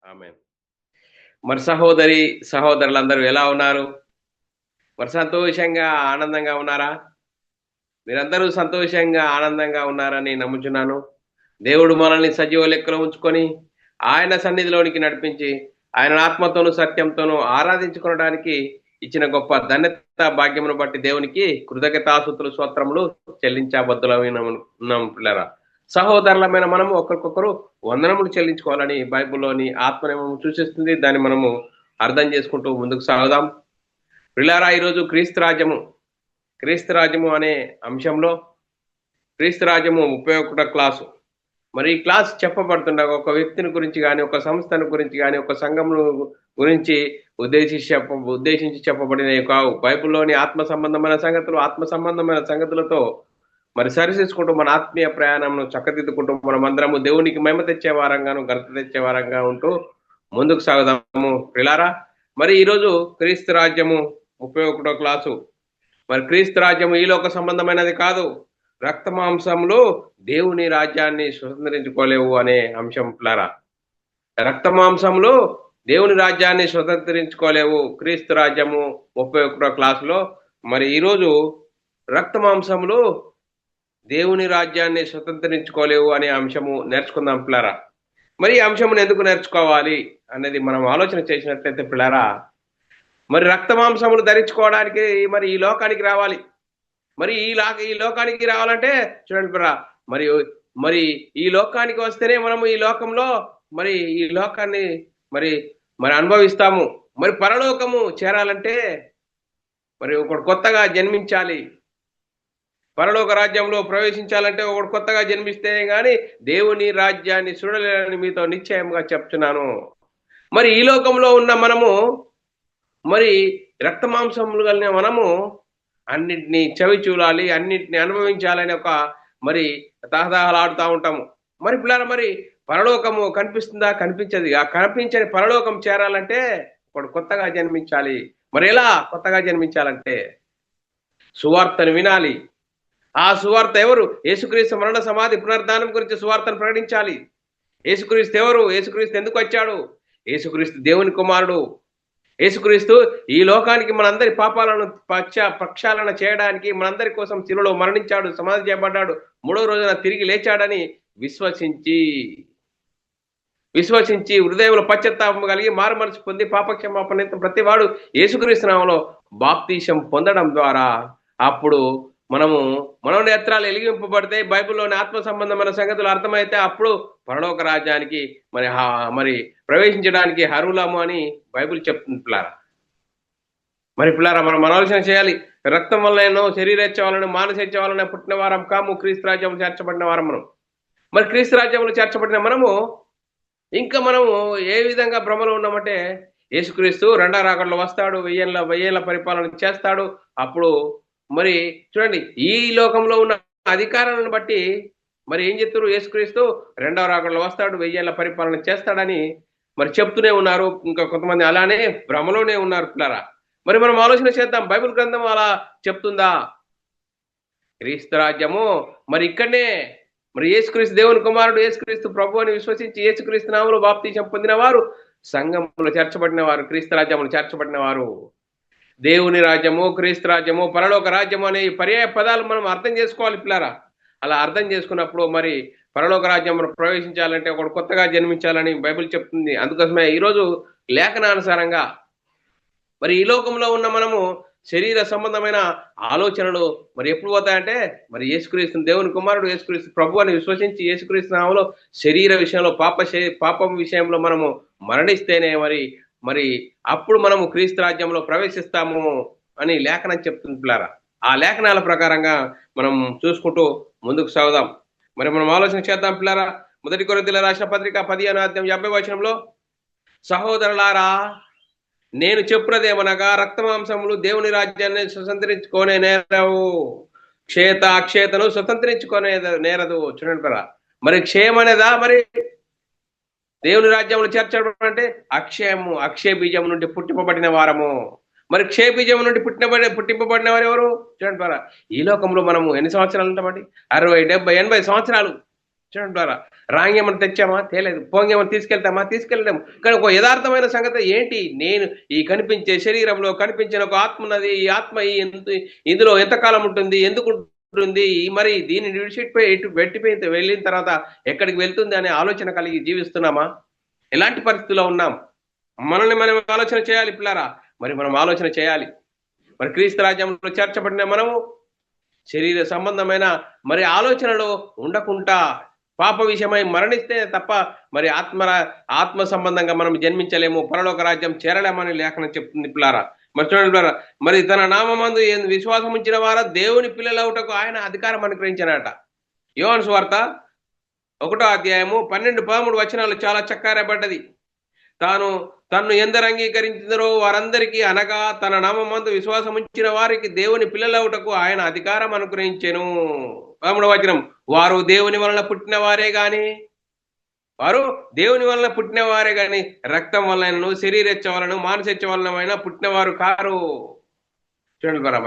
ఆమేన్. మరి సహోదరులందరూ ఎలా ఉన్నారు? మరి సంతోషంగా, ఆనందంగా ఉన్నారా? మీరందరూ సంతోషంగా, ఆనందంగా ఉన్నారని నమ్ముచున్నాను. దేవుడు మనల్ని సజీవ లెక్కలో ఉంచుకొని, ఆయన సన్నిధిలోనికి నడిపించి, ఆయన ఆత్మతోను, సత్యంతోను ఆరాధించుకొనడానికి ఇచ్చిన గొప్ప ధన్యత, భాగ్యమును బట్టి దేవునికి కృతజ్ఞతాస్తుతులు, స్తోత్రములు చెల్లించబద్దులమైనమున్నాము పిల్లరా. సహోదరులమైన మనము ఒకరికొకరు వందనములు చెల్లించుకోవాలని బైబిల్‌లోని ఆత్మనేమో సూచిస్తుంది. దాన్ని మనము అర్థం చేసుకుంటూ ముందుకు సాగుదాం. ప్రియులారా, ఈరోజు క్రీస్తు రాజ్యము అనే అంశంలో క్రీస్తు రాజ్యము 31 క్లాసు. మరి ఈ క్లాస్ చెప్పబడుతుండగా ఒక వ్యక్తిని గురించి గాని, ఒక సంస్థను గురించి గాని, ఒక సంఘమును గురించి ఉద్దేశించి చెప్పబడినవి కావు. బైబిల్‌లోని ఆత్మ సంబంధమైన సంగతులతో మరి సరిచేసుకుంటూ మన ఆత్మీయ ప్రయాణంను చక్కదిద్దుకుంటూ మనమందరము దేవునికి మహిమ తెచ్చే వారంగాను, ఘనత తెచ్చే వారంగా ఉంటూ ముందుకు సాగుదాము ప్రియులారా. మరి ఈరోజు క్రీస్తు రాజ్యము 31 క్లాసు. మరి క్రీస్తు రాజ్యము ఈ లోక సంబంధమైనది కాదు. రక్త మాంసములు దేవుని రాజ్యాన్ని స్వతంత్రించుకోలేవు అనే అంశం పిల్లరా. రక్త మాంసములు దేవుని రాజ్యాన్ని స్వతంత్రించుకోలేవు. క్రీస్తు రాజ్యము 31 క్లాసులో మరి ఈరోజు రక్త మాంసములు దేవుని రాజ్యాన్ని స్వతంత్రించుకోలేవు అనే అంశము నేర్చుకుందాం పిల్లరా. మరి ఈ అంశమును ఎందుకు నేర్చుకోవాలి అనేది మనం ఆలోచన చేసినట్లయితే పిల్లరా, మరి రక్త మాంసములు ధరించుకోవడానికి మరి ఈ లోకానికి రావాలి. మరి ఈ లోకానికి రావాలంటే చూడండి బ్రా, మరి మరి ఈ లోకానికి వస్తేనే మనము ఈ లోకంలో మరి ఈ లోకాన్ని మరి మరి అనుభవిస్తాము. మరి పరలోకము చేరాలంటే మరి ఒకడు కొత్తగా జన్మించాలి. పరలోక రాజ్యంలో ప్రవేశించాలంటే ఒకడు కొత్తగా జన్మిస్తే గాని దేవుని రాజ్యాన్ని చూడలేరని మీతో నిశ్చయంగా చెప్తున్నాను. మరి ఈ లోకంలో ఉన్న మనము మరి రక్త మాంసములు కలిగిన మనము అన్నిటినీ చవి చూడాలి, అన్నిటిని అనుభవించాలని ఒక మరి తహతహలాడుతూ ఉంటాము. మరి పిల్లలు, మరి పరలోకము కనిపిస్తుందా? కనిపించదు. ఆ కనిపించని పరలోకం చేరాలంటే ఒకడు కొత్తగా జన్మించాలి. మరి ఎలా కొత్తగా జన్మించాలంటే సువార్తను వినాలి. ఆ సువార్త ఎవరు? యేసుక్రీస్తు మరణ సమాధి పునరుద్ధానం గురించి సువార్తను ప్రకటించాలి. యేసుక్రీస్తు ఎవరు? యేసుక్రీస్తు ఎందుకు వచ్చాడు? యేసుక్రీస్తు దేవుని కుమారుడు. యేసుక్రీస్తు ఈ లోకానికి మనందరి పాపాలను ప్రక్షాళన చేయడానికి మనందరి కోసం శిలువలో మరణించాడు, సమాధి చేయబడ్డాడు, 3వ రోజున తిరిగి లేచాడని విశ్వసించి హృదయంలో పశ్చాత్తాపం కలిగి మారుమనసు పొంది పాపక్షమాపణ ప్రతివాడు యేసుక్రీస్తు నామములో బాప్తీసం పొందడం ద్వారా అప్పుడు మన నేత్రాలు వెలిగింపబడితే బైబిల్లోని ఆత్మ సంబంధమైన సంగతులు అర్థమైతే అప్పుడు పరలోక రాజ్యానికి మరి ప్రవేశించడానికి అర్హులము అని బైబిల్ చెప్తుంది పిల్లారా. మరి పిల్లారా, మనం ఆలోచన చేయాలి. రక్తం వలన శరీరేచ్ఛ వలన మానసేచ్ఛ వలన పుట్టిన వారం కాము, క్రీస్తు రాజ్యంలో చేర్చబడిన వారం మనం. మరి క్రీస్తు రాజ్యంలో చేర్చబడిన మనము ఇంకా మనము ఏ విధంగా భ్రమలో ఉన్నామంటే యేసుక్రీస్తు రెండవ రాకడలో వస్తాడు, వెయ్యేళ్ళ పరిపాలన చేస్తాడు. అప్పుడు మరి చూడండి, ఈ లోకంలో ఉన్న అధికారాలను బట్టి మరి ఏం చెప్తారు? యేసుక్రీస్తు రెండవ రాకడలో వస్తాడు, 1000 పరిపాలన చేస్తాడని మరి చెప్తూనే ఉన్నారు. ఇంకా కొంతమంది అలానే భ్రమలోనే ఉన్నారు పిల్లరా. మరి మనం ఆలోచన చేద్దాం, బైబిల్ గ్రంథం అలా చెప్తుందా? క్రీస్తు రాజ్యము మరి ఇక్కడనే మరి యేసుక్రీస్తు దేవుని కుమారుడు, యేసుక్రీస్తు ప్రభు అని విశ్వసించి యేసుక్రీస్తు నామములో బాప్తీసం పొందిన వారు, సంఘంలో చేర్చబడిన వారు, క్రీస్తు రాజ్యంలో చేర్చబడిన వారు. దేవుని రాజ్యము, క్రీస్తు రాజ్యము, పరలోక రాజ్యము అనే పర్యాయ పదాలు మనం అర్థం చేసుకోవాలి పిల్లారా. అలా అర్థం చేసుకున్నప్పుడు మరి పరలోక రాజ్యంలో ప్రవేశించాలంటే ఒకడు కొత్తగా జన్మించాలని బైబిల్ చెప్తుంది. అందుకోసమే ఈరోజు లేఖనానుసారంగా మరి ఈ లోకంలో ఉన్న మనము శరీర సంబంధమైన ఆలోచనలు మరి ఎప్పుడు పోతాయంటే మరి యేసుక్రీస్తు దేవుని కుమారుడు, యేసుక్రీస్తు ప్రభు అని విశ్వసించి యేసుక్రీస్తు నామములో శరీర విషయంలో పాపం విషయంలో మనము మరణిస్తేనే మరి అప్పుడు మనము క్రీస్తు రాజ్యంలో ప్రవేశిస్తాము అని లేఖనం చెప్తుంది పిల్లారా. ఆ లేఖనాల ప్రకారంగా మనం చూసుకుంటూ ముందుకు సాగుదాం. మరి మనం ఆలోచన చేద్దాం పిల్లారా. 1 కొరింథీయులకు రాసిన పత్రిక 15వ అధ్యాయం 50వ వచనంలో, సహోదరులారా, నేను చెప్పున్నదేమనగా రక్త మాంసములు దేవుని రాజ్యాన్ని స్వతంత్రించుకొనే నేరవు, అక్షేతను స్వతంత్రించుకొనే నేరదు. చూడండి పిల్లారా, మరి క్షయం అనేదా? మరి దేవుని రాజ్యంలో చేర్చడం అంటే అక్షయ బీజం నుండి పుట్టింపబడిన వారము. మరి క్షయ బీజం నుండి పుట్టింపబడిన వారు ఎవరు? చూడండి, ఈ లోకంలో మనము ఎన్ని సంవత్సరాలు ఉంటామండి? 60, 70, 80 సంవత్సరాలు. చూడండి ద్వారా రాంగేమని తెచ్చామా తేలేదు, పోంగేమని తీసుకెళ్తాము. కానీ ఒక యథార్థమైన సంగతి ఏంటి, నేను ఈ కనిపించే శరీరంలో కనిపించిన ఒక ఆత్మ ఉన్నది. ఈ ఆత్మ ఇందులో ఎంతకాలం ఉంటుంది, ఎందుకు ఉంటుంది, మరి దీన్ని విడిచిపెట్టిపోయి పెట్టిపోయి వెళ్ళిన తర్వాత ఎక్కడికి వెళ్తుంది అనే ఆలోచన కలిగి జీవిస్తున్నామా? ఎలాంటి పరిస్థితుల్లో ఉన్నాం? మనల్ని మనం ఆలోచన చేయాలి పిల్లరా. మరి మనం ఆలోచన చేయాలి. మరి క్రీస్తు రాజ్యంలో చేర్చబడిన మనము శరీర సంబంధమైన మరి ఆలోచనలో ఉండకుండా పాప విషయమై మరణిస్తే తప్ప మరి ఆత్మ సంబంధంగా మనం జన్మించలేము, పరలోక రాజ్యం చేరలేమని లేఖనం చెప్తుంది పిల్లారా. మరి చూడండి పిల్లారా, మరి తన నామమందు విశ్వాసం ఉంచిన వారా దేవుని పిల్లలవుటకు ఆయన అధికారం అనుగ్రహించారట. యోహాను సువార్త 1వ అధ్యాయము 12-13 వచనాలు చాలా చక్కగా రాయబడ్డది. తన్ను ఎందరు అంగీకరించారో వారందరికీ, అనగా తన నామమందు విశ్వాసం ఉంచిన వారికి దేవుని పిల్లలవుటకు ఆయన అధికారం అనుగ్రహించెను. 13వ వచనం, వారు దేవుని వలన పుట్టిన వారే గాని రక్తం వలనను శరీరెచ్చ వలన మానసెచ్చ వలన పుట్టినవారు కారు. చూడండి బరా,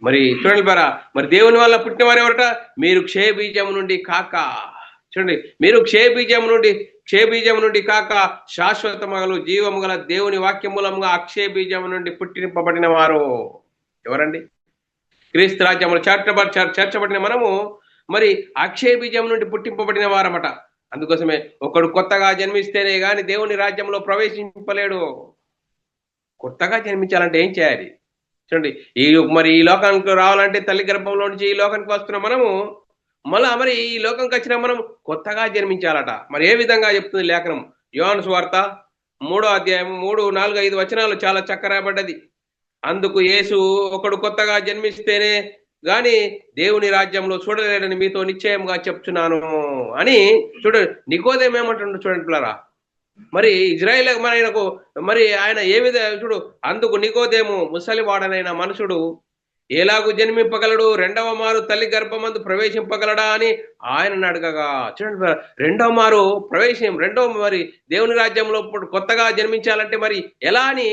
మరి చూడండి బరా, మరి దేవుని వల్ల పుట్టిన వారు ఎవరట? మీరు క్షయబీజం నుండి కాక, చూడండి, మీరు క్షయబీజం నుండి కాక శాశ్వత మగలు జీవము గల దేవుని వాక్యం మూలంగా అక్షయ బీజం నుండి పుట్టింపబడిన వారు. ఎవరండి? క్రీస్తు రాజ్యములు చేర్చబడిన మనము మరి అక్షయ బీజం నుండి పుట్టింపబడిన వారమట. అందుకోసమే ఒకడు కొత్తగా జన్మిస్తేనే గాని దేవుని రాజ్యంలో ప్రవేశింపలేడు. కొత్తగా జన్మించాలంటే ఏం చేయాలి? చూడండి, ఈ లోకానికి రావాలంటే తల్లి గర్భంలో నుంచి ఈ లోకానికి వస్తున్న మనము మరి ఈ లోకంకి వచ్చిన మనం కొత్తగా జన్మించాలట. మరి ఏ విధంగా చెప్తుంది లేఖనం? యోహాను సువార్త 3వ అధ్యాయం 3, 4, 5 వచనాలు చాలా చక్కగా రాయబడ్డది. అందుకు యేసు, ఒకడు కొత్తగా జన్మిస్తేనే గాని దేవుని రాజ్యంలో చూడలేడని మీతో నిశ్చయంగా చెప్తున్నాను అని. చూడండి, నికోదేము ఏమంటుండ్రు చూడండి పిల్లరా. మరి ఇజ్రాయేల్ మరి ఆయన ఏ విధంగా చూడు, అందుకు నికోదేము, ముసలివాడనైన మనుషుడు ఎలాగూ జన్మింపగలడు, రెండవ మారు తల్లి గర్భమందు ప్రవేశింపగలడా అని ఆయన అడగగా, చూడండి, రెండవ మరి దేవుని రాజ్యంలో కొత్తగా జన్మించాలంటే మరి ఎలా అని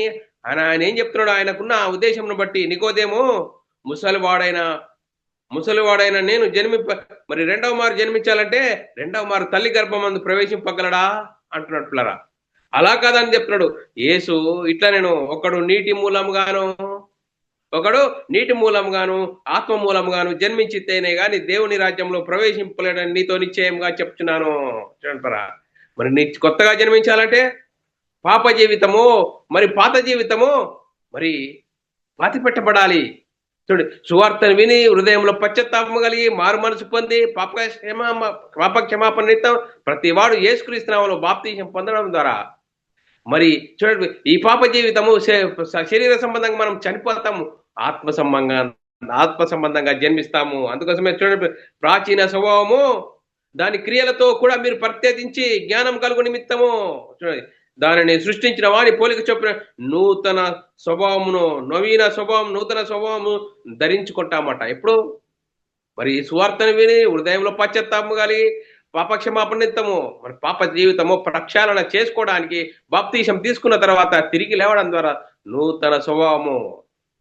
ఆయన ఏం చెప్తున్నాడు? ఆయనకున్న ఉద్దేశంను బట్టి, నికోదేమో ముసలివాడైన నేను మరి రెండవ మారు జన్మించాలంటే రెండవ మారు తల్లి గర్భమందు ప్రవేశింపగలడా అంటున్నాడు పిల్లరా. అలా కాదని చెప్తున్నాడు యేసు. ఇట్లా నేను ఒకడు నీటి మూలంగాను ఆత్మ మూలంగాను జన్మించితేనే గాని దేవుని రాజ్యంలో ప్రవేశింపలేడని నీతో నిశ్చయంగా చెప్తున్నాను. చూడండిరా, మరి నీ కొత్తగా జన్మించాలంటే పాప జీవితము మరి పాత జీవితము మరి పాతి పెట్టబడాలి. చూడు, సువార్తను విని హృదయంలో పశ్చాత్తాపం కలిగి మారు మనసు పొంది పాప క్షమాపణ నిమిత్తం ప్రతి వాడు యేసుక్రీస్తు నామములో బాప్తీసం పొందడం ద్వారా మరి చూడండి, ఈ పాప జీవితము శరీర సంబంధంగా మనం చనిపోతాము, ఆత్మ సంబంధంగా జన్మిస్తాము. అందుకోసమే చూడండి, ప్రాచీన స్వభావము దాని క్రియలతో కూడా మీరు ప్రత్యేకించి జ్ఞానం కలుగు నిమిత్తము చూడండి దానిని సృష్టించిన వారి పోలిక చొప్పున నూతన స్వభావము ధరించుకుంటామట. ఎప్పుడు? మరి సువార్తను విని హృదయంలో పశ్చాత్తాపము కలిగి పాపక్షమాపణ నిమిత్తము మరి పాప జీవితము ప్రక్షాళన చేసుకోవడానికి బాప్తీసం తీసుకున్న తర్వాత తిరిగి లేవడం ద్వారా నూతన స్వభావము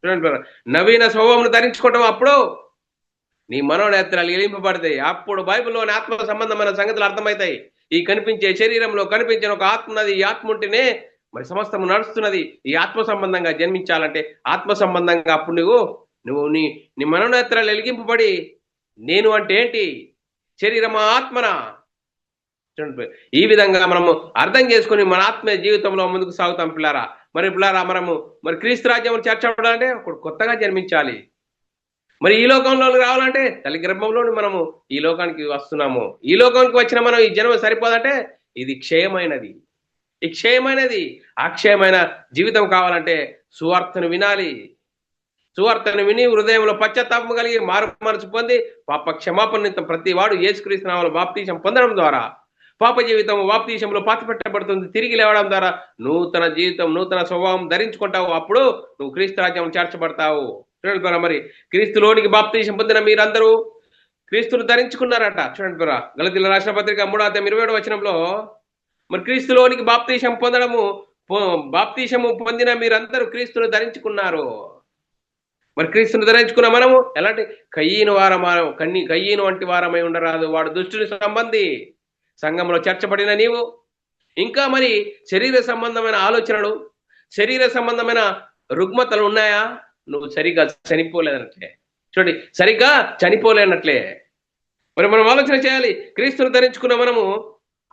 చూడండి, నవీన స్వభావమును ధరించుకోవటం. అప్పుడు నీ మనోనేత్రాలు ఎలింపబడతాయి. అప్పుడు బైబిల్లోని ఆత్మ సంబంధమైన సంగతులు అర్థమవుతాయి. ఈ కనిపించే శరీరంలో కనిపించిన ఒక ఆత్మ ఉన్నది. ఈ ఆత్మ ఉంటేనే మరి సమస్తము నడుస్తున్నది. ఈ ఆత్మ సంబంధంగా జన్మించాలంటే ఆత్మ సంబంధంగా అప్పుడు నువ్వు నీ మనోనేత్రాలు వెలిగింపబడి నేను అంటే ఏంటి, శరీరమా ఆత్మనా, ఈ విధంగా మనము అర్థం చేసుకుని మన ఆత్మీయ జీవితంలో ముందుకు సాగుతాం పిల్లారా. మనము మరి క్రీస్తు రాజ్యం చేర్చబడాలంటే కొత్తగా జన్మించాలి. మరి ఈ లోకంలోకి రావాలంటే తల్లి గర్భంలోని మనము ఈ లోకానికి వస్తున్నాము. ఈ లోకానికి వచ్చిన మనం ఈ జన్మ సరిపోదంటే ఇది క్షయమైనది. ఈ క్షయమైనది అక్షయమైన జీవితం కావాలంటే సువార్తను వినాలి. సువార్తను విని హృదయంలో పశ్చాత్తాపం కలిగి మారు మనసు పొంది పాప క్షమాపణ నిమిత్తం ప్రతి వాడు యేసుక్రీస్తు నామములో బాప్తీసం పొందడం ద్వారా పాప జీవితం బాప్తీసంలో పాతి పెట్టబడుతుంది. తిరిగి లేవడం ద్వారా నూతన జీవితం నూతన స్వభావం ధరించుకుంటావు. అప్పుడు నువ్వు క్రీస్తు రాజ్యం చేర్చబడతావు. చూడండి, మరి క్రీస్తులోనికి బాప్తీసం పొందిన మీరందరూ క్రీస్తును ధరించుకున్నారట. చూడండి, గలతీయుల రాసిన పత్రిక 3:27 వచనంలో మరి క్రీస్తులోనికి బాప్తీసము పొందిన మీరందరూ క్రీస్తును ధరించుకున్నారు. మరి క్రీస్తును ధరించుకున్న మనము ఎలాంటి కయ్యను వంటి వారమై ఉండరాదు. వాడు దుష్టుని సంబంధి. సంఘంలో చేర్చబడిన నీవు ఇంకా మరి శరీర సంబంధమైన ఆలోచనలు, శరీర సంబంధమైన రుగ్మతలు ఉన్నాయా? నువ్వు సరిగ్గా చనిపోలేదన్నట్లే. చూడండి, సరిగ్గా చనిపోలేనట్లే. మరి మనం ఆలోచన చేయాలి. క్రీస్తును ధరించుకున్న మనము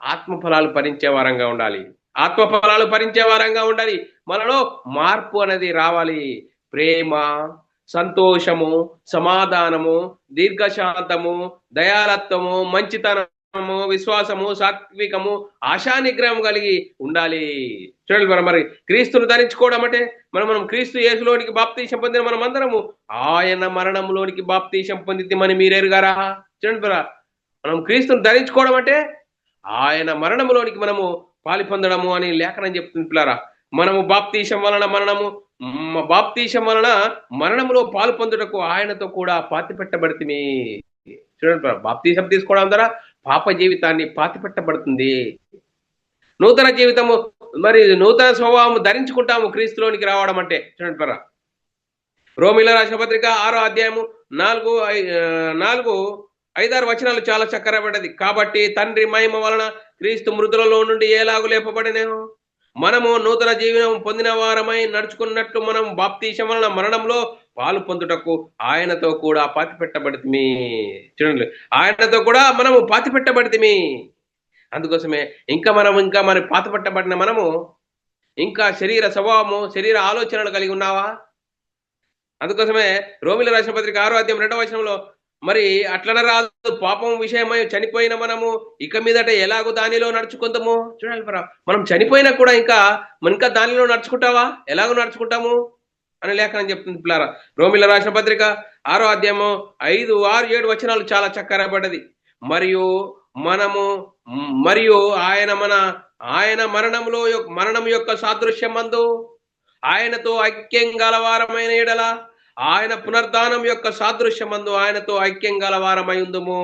ఆత్మ ఫలాలు భరించే వారంగా ఉండాలి. ఆత్మ ఫలాలు భరించే వారంగా ఉండాలి. మనలో మార్పు అనేది రావాలి. ప్రేమ, సంతోషము, సమాధానము, దీర్ఘశాంతము, దయాలత్వము, మంచితనము, విశ్వాసము, సాత్వికము, ఆశా నిగ్రహం కలిగి ఉండాలి. చూడండి, మరి క్రీస్తును ధరించుకోవడం అంటే మనం క్రీస్తు యేసులోనికి బాప్తీసం పొందిన మనం అందరము ఆయన మరణంలోనికి బాప్తీసం పొందిద్దామని మీరెరుగారా? చూడండి, మనం క్రీస్తును ధరించుకోవడం అంటే ఆయన మరణంలోనికి మనము పాలి పొందడము అని లేఖనం చెప్తుంది పిల్లారా. మనము బాప్తీసం వలన మరణంలో పాలు పొందుటకు ఆయనతో కూడా పాతి పెట్టబడితిమి. చూడండి, బాప్తీసం తీసుకోవడం ద్వారా పాప జీవితాన్ని పాతి పెట్టబడుతుంది. నూతన జీవితము, మరి నూతన స్వభావము ధరించుకుంటాము క్రీస్తులోనికి రావడం అంటే. చూడండి, రోమిల రాసిన పత్రిక 6వ అధ్యాయము 4-5-6 వచనాలు చాలా చక్కరబడ్డది. కాబట్టి తండ్రి మహిమ వలన క్రీస్తు మృతులలో నుండి ఎలాగూ లేపబడినేమో మనము నూతన జీవనం పొందిన వారమై నడుచుకున్నట్లు మనం బాప్తీసం వలన మరణంలో పాలు పొందుటకు ఆయనతో కూడా పాతి పెట్టబడితిమి. చూడండి, ఆయనతో కూడా మనము పాతి పెట్టబడితిమి. అందుకోసమే ఇంకా మరి పాతి పెట్టబడిన మనము ఇంకా శరీర స్వభావము, శరీర ఆలోచనలు కలిగి ఉన్నావా? అందుకోసమే రోమిల రాసిన పత్రిక 6వ అధ్యాయం 2వ వచనంలో మరి అట్లన రాదు, పాపం విషయమై చనిపోయిన మనము ఇక మీదట ఎలాగో దానిలో నడుచుకుందాము. చూడాలి, మనం చనిపోయినా కూడా ఇంకా దానిలో నడుచుకుంటావా? ఎలాగో నడుచుకుంటాము అని లేఖనం చెప్తుంది పిల్లారా. రోమిల రాసిన పత్రిక 6వ అధ్యాయము 5, 6, 7 వచనాలు చాలా చక్కరబడ్డది. మరియు ఆయన మరణం యొక్క సాదృశ్యమందు ఆయనతో ఐక్యం గలవారమైన ఎడల ఆయన పునర్ధానం యొక్క సాదృశ్యమందు ఆయనతో ఐక్యం గలవారమై ఉందుము.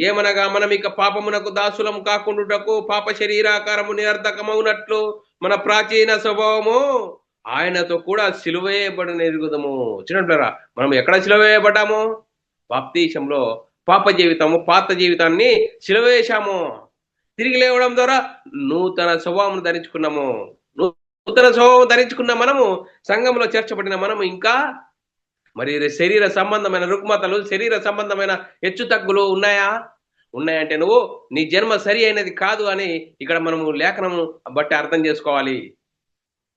ఏమనగా మనం ఇక పాపమునకు దాసులం కాకుండాటకు పాప శరీరాకారము నిరర్ధకమవునట్లు మన ప్రాచీన స్వభావము ఆయనతో కూడా సిలువేయబడిన ఎరుగుదము. చూడంటారా, మనం ఎక్కడ సిలువేయబడ్డాము? బాప్తీసంలో పాత జీవితాన్ని సిలువేశాము. తిరిగి లేవడం ద్వారా నూతన స్వభావం ధరించుకున్నాము. నూతన స్వభావం ధరించుకున్న మనము సంఘంలో చేర్చబడిన మనము ఇంకా మరి శరీర సంబంధమైన రుగ్మతలు, శరీర సంబంధమైన హెచ్చు తగ్గులు ఉన్నాయంటే నువ్వు నీ జన్మ సరి అయినది కాదు అని ఇక్కడ మనము లేఖనము బట్టి అర్థం చేసుకోవాలి.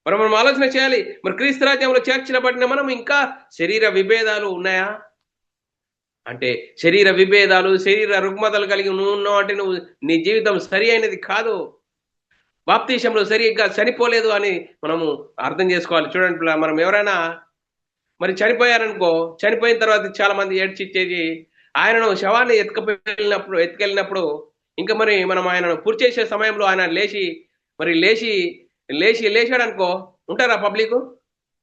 మనం ఆలోచన చేయాలి. మరి క్రీస్తు రాజ్యంలో చేర్చబడిన మనం ఇంకా శరీర విభేదాలు ఉన్నాయా అంటే, శరీర విభేదాలు, శరీర రుగ్మతలు కలిగి నువ్వు ఉన్నావు అంటే నువ్వు నీ జీవితం సరి అయినది కాదు. బాప్తీసంలో సరిగ్గా చనిపోలేదు అని మనము అర్థం చేసుకోవాలి. చూడండి, మనం ఎవరైనా మరి చనిపోయారనుకో, చనిపోయిన తర్వాత చాలా మంది ఏడ్చిచ్చేది ఆయనను శవాన్ని ఎత్తుకెళ్ళినప్పుడు ఇంకా మరి మనం ఆయనను పూర్తి చేసే సమయంలో ఆయన లేచాడు అనుకో, ఉంటారా పబ్లిక్?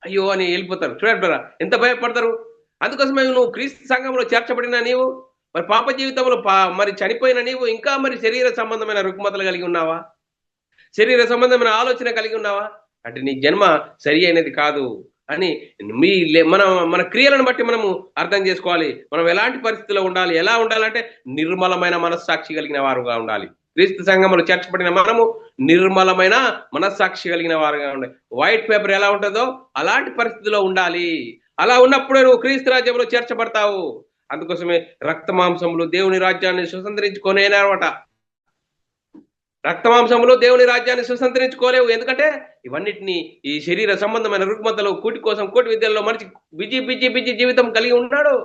అయ్యో అని వెళ్ళిపోతారు. చూడండి, ఎంత భయపడతారు. అందుకోసమే నువ్వు క్రీస్తు సంఘంలో చేర్చబడిన నీవు మరి పాప జీవితంలో మరి చనిపోయిన నీవు ఇంకా మరి శరీర సంబంధమైన రుగ్మతలు కలిగి ఉన్నావా? శరీర సంబంధమైన ఆలోచన కలిగి ఉన్నావా అంటే నీ జన్మ సరి అయినది కాదు అని మన క్రియలను బట్టి మనము అర్థం చేసుకోవాలి. మనం ఎలాంటి పరిస్థితుల్లో ఉండాలి, ఎలా ఉండాలంటే నిర్మలమైన మనస్సాక్షి కలిగిన వారుగా ఉండాలి. క్రీస్తు సంఘంలో చేర్చబడిన మనము నిర్మలమైన మనస్సాక్షి కలిగిన వారుగా ఉండాలి. వైట్ పేపర్ ఎలా ఉంటుందో అలాంటి పరిస్థితిలో ఉండాలి. అలా ఉన్నప్పుడే నువ్వు క్రీస్తు రాజ్యంలో చేర్చబడతావు. అందుకోసమే రక్తమాంసములు దేవుని రాజ్యాన్ని సుసంతరించుకోనేనమాట. రక్తమాంసములు దేవుని రాజ్యాన్ని సుసంతరించుకోలేవు. ఎందుకంటే ఇవన్నిటిని ఈ శరీర సంబంధమైన రుగ్మతలు, కూటి కోసం కోటి విద్యల్లో మనిషి బిజీ జీవితం కలిగి ఉన్నాడు.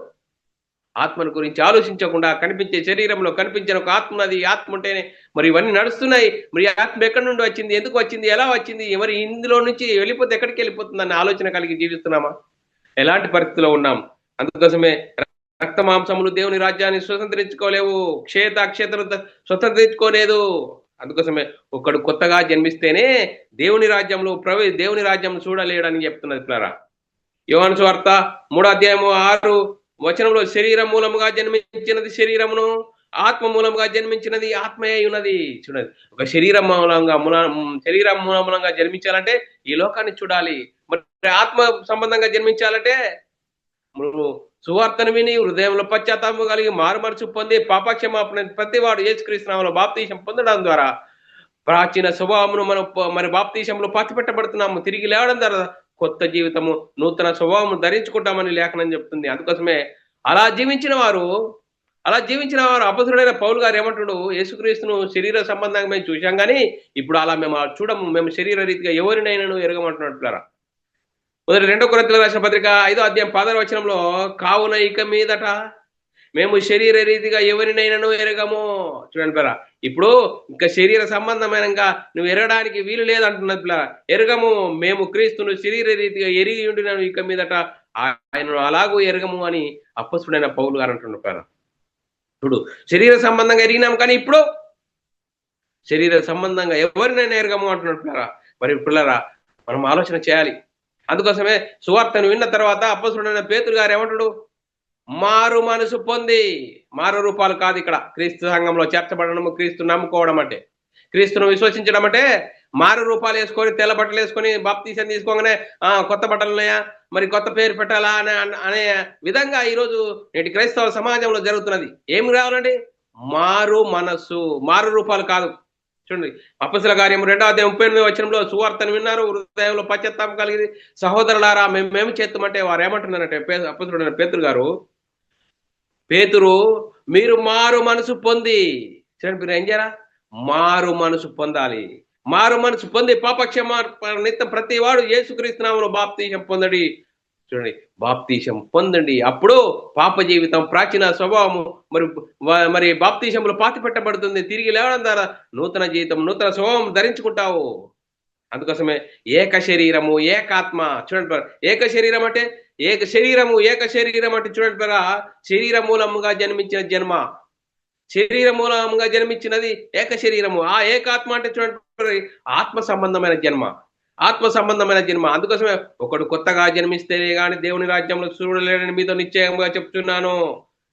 ఆత్మను గురించి ఆలోచించకుండా కనిపించే శరీరంలో కనిపించిన ఒక ఆత్మ ఉన్నది. ఆత్మ ఉంటేనే మరి ఇవన్నీ నడుస్తున్నాయి. మరి ఆత్మ ఎక్కడి నుండి వచ్చింది, ఎందుకు వచ్చింది, ఎలా వచ్చింది, మరి ఇందులో నుంచి వెళ్ళిపోతే ఎక్కడికి వెళ్ళిపోతుందన్న ఆలోచన కలిగి జీవిస్తున్నామా? ఎలాంటి పరిస్థితిలో ఉన్నాం? అందుకోసమే రక్త మాంసములు దేవుని రాజ్యాన్ని స్వతంత్రించుకోలేవు, అక్షేతలు స్వతంత్రించుకోలేదు. అందుకోసమే ఒకడు కొత్తగా జన్మిస్తేనే దేవుని రాజ్యం చూడలేడని చెప్తున్నది పిల్లరా. యోహాను సువార్త 3వ అధ్యాయము 6వ వచనంలో శరీరం మూలముగా జన్మించినది శరీరమును, ఆత్మ మూలంగా జన్మించినది ఆత్మయే ఉన్నది. చూడండి, ఒక శరీరం మూలంగా జన్మించాలంటే ఈ లోకాన్ని చూడాలి. మరి ఆత్మ సంబంధంగా జన్మించాలంటే నువ్వు సువార్తను విని హృదయంలో పశ్చాత్తాపం కలిగి మారుమనసు పొంది పాపక్షమాపణ ప్రతివాడు యేసుక్రీస్తు నామములో బాప్తీసం పొందడం ద్వారా ప్రాచీన స్వభావమును మనం మరి బాప్తీసంలో పాతిపెట్టబడుతున్నాము. తిరిగి లేవడం ద్వారా కొత్త జీవితము, నూతన స్వభావము ధరించుకుంటామని లేఖనం చెప్తుంది. అందుకోసమే అలా జీవించిన వారు అపొస్తలుడైన పౌలు గారు ఏమంటాడు, యేసుక్రీస్తును శరీర సంబంధంగా మేము చూశాం కానీ ఇప్పుడు అలా మేము చూడము, మేము శరీర రీతిగా ఎవరినైనాను ఎరగమంటున్నట్లురా. మొదటి 2 కొరింథీయులకు రాసిన పత్రిక 5వ అధ్యాయం 16వ వచనంలో, కావున ఇక మీదట మేము శరీర రీతిగా ఎవరినైనాను ఎరగము. చూడండి పిల్లరా, ఇప్పుడు ఇంకా శరీర సంబంధమైనగా నువ్వు ఎరగడానికి వీలు లేదంటున్నది పిల్లరా. ఎరగము, మేము క్రీస్తును శరీర రీతిగా ఎరిగి ఉండినాను, ఇక మీదట ఆయనను అలాగూ ఎరగము అని అపొస్తలుడైన పౌలు గారు అంటున్నారు పిల్లరా. చూడు, శరీర సంబంధంగా ఎరిగినాం కానీ ఇప్పుడు శరీర సంబంధంగా ఎవరినైనా ఎరగము అంటున్నాడు పిల్లరా. మరి పిల్లరా, మనం ఆలోచన చేయాలి. అందుకోసమే సువార్తను విన్న తర్వాత అపొస్తలుడైన పేతురు గారు ఏమంటాడు, మారు మనసు పొంది, మారు రూపాలు కాదు ఇక్కడ క్రీస్తు సంఘంలో చేర్చబడము, క్రీస్తు నమ్ముకోవడం అంటే, క్రీస్తును విశ్వసించడం అంటే మారు రూపాలు వేసుకొని తెల్ల బట్టలు వేసుకొని బాప్తీసం తీసుకోగానే కొత్త బట్టలు ఉన్నాయా, మరి కొత్త పేరు పెట్టాలా అనే విధంగా ఈరోజు నేటి క్రైస్తవ సమాజంలో జరుగుతున్నది. ఏం కావాలండి? మారు మనస్సు, మారు రూపాలు కాదు. చూడండి, అపొస్తలుల కార్యం 2వ అధ్యాయం 38వ వచనంలో, సువార్తను విన్నారు, హృదయంలో పశ్చాత్తాపం కలిగి సహోదరులారా మేమేమి చేస్తామంటే వారు ఏమంటున్నారంటే, అపొస్తలుడైన పేతురు గారు, పేతురు మీరు మారు మనసు పొంది, చూడండి మీరు ఏం చేయాలా? మారు మనసు పొందాలి. మారు మనసు పొంది పాపక్షమాపణ నిత్యం ప్రతి వాడు యేసుక్రీస్తు నామములో బాప్తీసం పొందండి. చూడండి, బాప్తీసం పొందండి. అప్పుడు పాప జీవితం, ప్రాచీన స్వభావము మరి బాప్తీసంలో పాతి పెట్టబడుతుంది. తిరిగి లేవడం ద్వారా నూతన జీవితం, నూతన స్వభావం ధరించుకుంటావు. అందుకోసమే ఏక శరీరము ఏకాత్మ. చూడండి, ఏక శరీరం అంటే ఏక శరీరం అంటే చూడండి, శరీర మూలముగా జన్మించిన జన్మ, శరీర మూలముగా జన్మించినది ఏక శరీరము. ఆ ఏకాత్మ అంటే చూడండి, ఆత్మ సంబంధమైన జన్మ, ఆత్మ సంబంధమైన జన్మ. అందుకోసమే ఒకడు కొత్తగా జన్మిస్తేనే గాని దేవుని రాజ్యంలో చూడలేడని మీతో నిశ్చయంగా చెప్తున్నాను.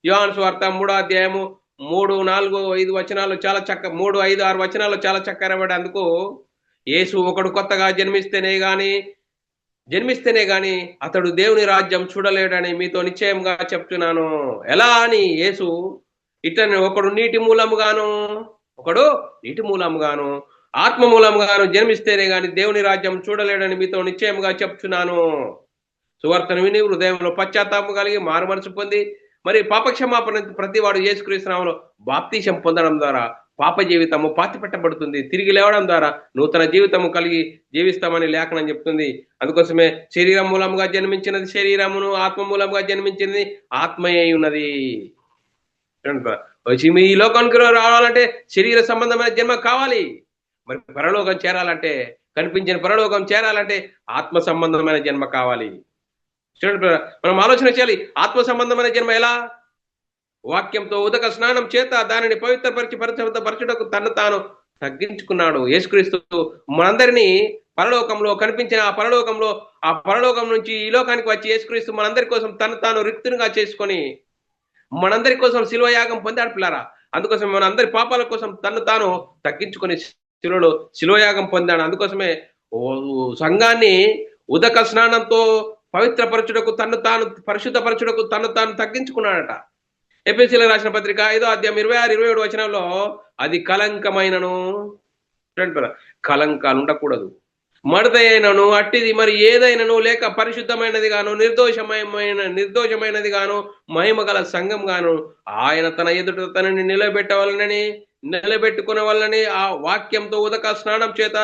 యోహాను సువార్త 3వ అధ్యాయము 3, 4, 5 వచనాలు చాలా 3, 5, 6 వచనాలు చాలా చక్కరబడి, అందుకు యేసు ఒకడు కొత్తగా జన్మిస్తేనే గాని అతడు దేవుని రాజ్యం చూడలేడని మీతో నిశ్చయంగా చెప్తున్నాను. ఎలా అని? యేసు ఇతను ఒకడు నీటి మూలముగాను ఆత్మ మూలముగాను జన్మిస్తేనే గాని దేవుని రాజ్యం చూడలేడని మీతో నిశ్చయంగా చెప్తున్నాను. సువార్తను విని హృదయంలో పశ్చాత్తాపం కలిగి మారు మనసు పొంది మరి పాపక్షమాపణ ప్రతివాడు యేసుక్రీస్తు నామములో బాప్తీసం పొందడం ద్వారా పాప జీవితము పాతిపెట్టబడుతుంది. తిరిగి లేవడం ద్వారా నూతన జీవితము కలిగి జీవిస్తామని లేఖనం చెప్తుంది. అందుకోసమే శరీరం మూలంగా జన్మించినది శరీరమును, ఆత్మ మూలంగా జన్మించినది ఆత్మయే ఉన్నది. ఈ లోకానికి రావాలంటే శరీర సంబంధమైన జన్మ కావాలి. మరి పరలోకం చేరాలంటే, కనిపించిన పరలోకం చేరాలంటే ఆత్మ సంబంధమైన జన్మ కావాలి. చూడండి, మనం ఆలోచన చేయాలి. ఆత్మ సంబంధమైన జన్మ ఎలా? వాక్యంతో ఉదక స్నానం చేత దానిని పవిత్రపరచుటకు తను తాను తగ్గించుకున్నాడు. యేసుక్రీస్తు మనందరినీ పరలోకంలో కనిపించిన ఆ పరలోకం నుంచి ఈ లోకానికి వచ్చి యేసుక్రీస్తు మనందరి కోసం తను తాను రిక్తునిగా చేసుకొని మనందరి కోసం శిలువయాగం పొందాడు పిల్లారా. అందుకోసం మనందరి పాపాల కోసం తను తాను తగ్గించుకొని శిలువయాగం పొందాడు. అందుకోసమే సంఘాన్ని ఉదక స్నానంతో పవిత్రపరచుటకు పరిశుద్ధపరచుటకు తను తాను తగ్గించుకున్నాడట. ఎఫెసీయులకు రాసిన పత్రిక 5వ అధ్యాయం 26, 27 వచనంలో, అది కలంకమైనను, కలంకాలు ఉండకూడదు, మడతైనను అట్టిది మరి ఏదైనాను లేక పరిశుద్ధమైనది గాను నిర్దోషమైనది గాను మహిమ గల సంఘం గాను ఆయన తన ఎదుట తనని నిలబెట్టుకునే వల్లని ఆ వాక్యంతో ఉదక స్నానం చేత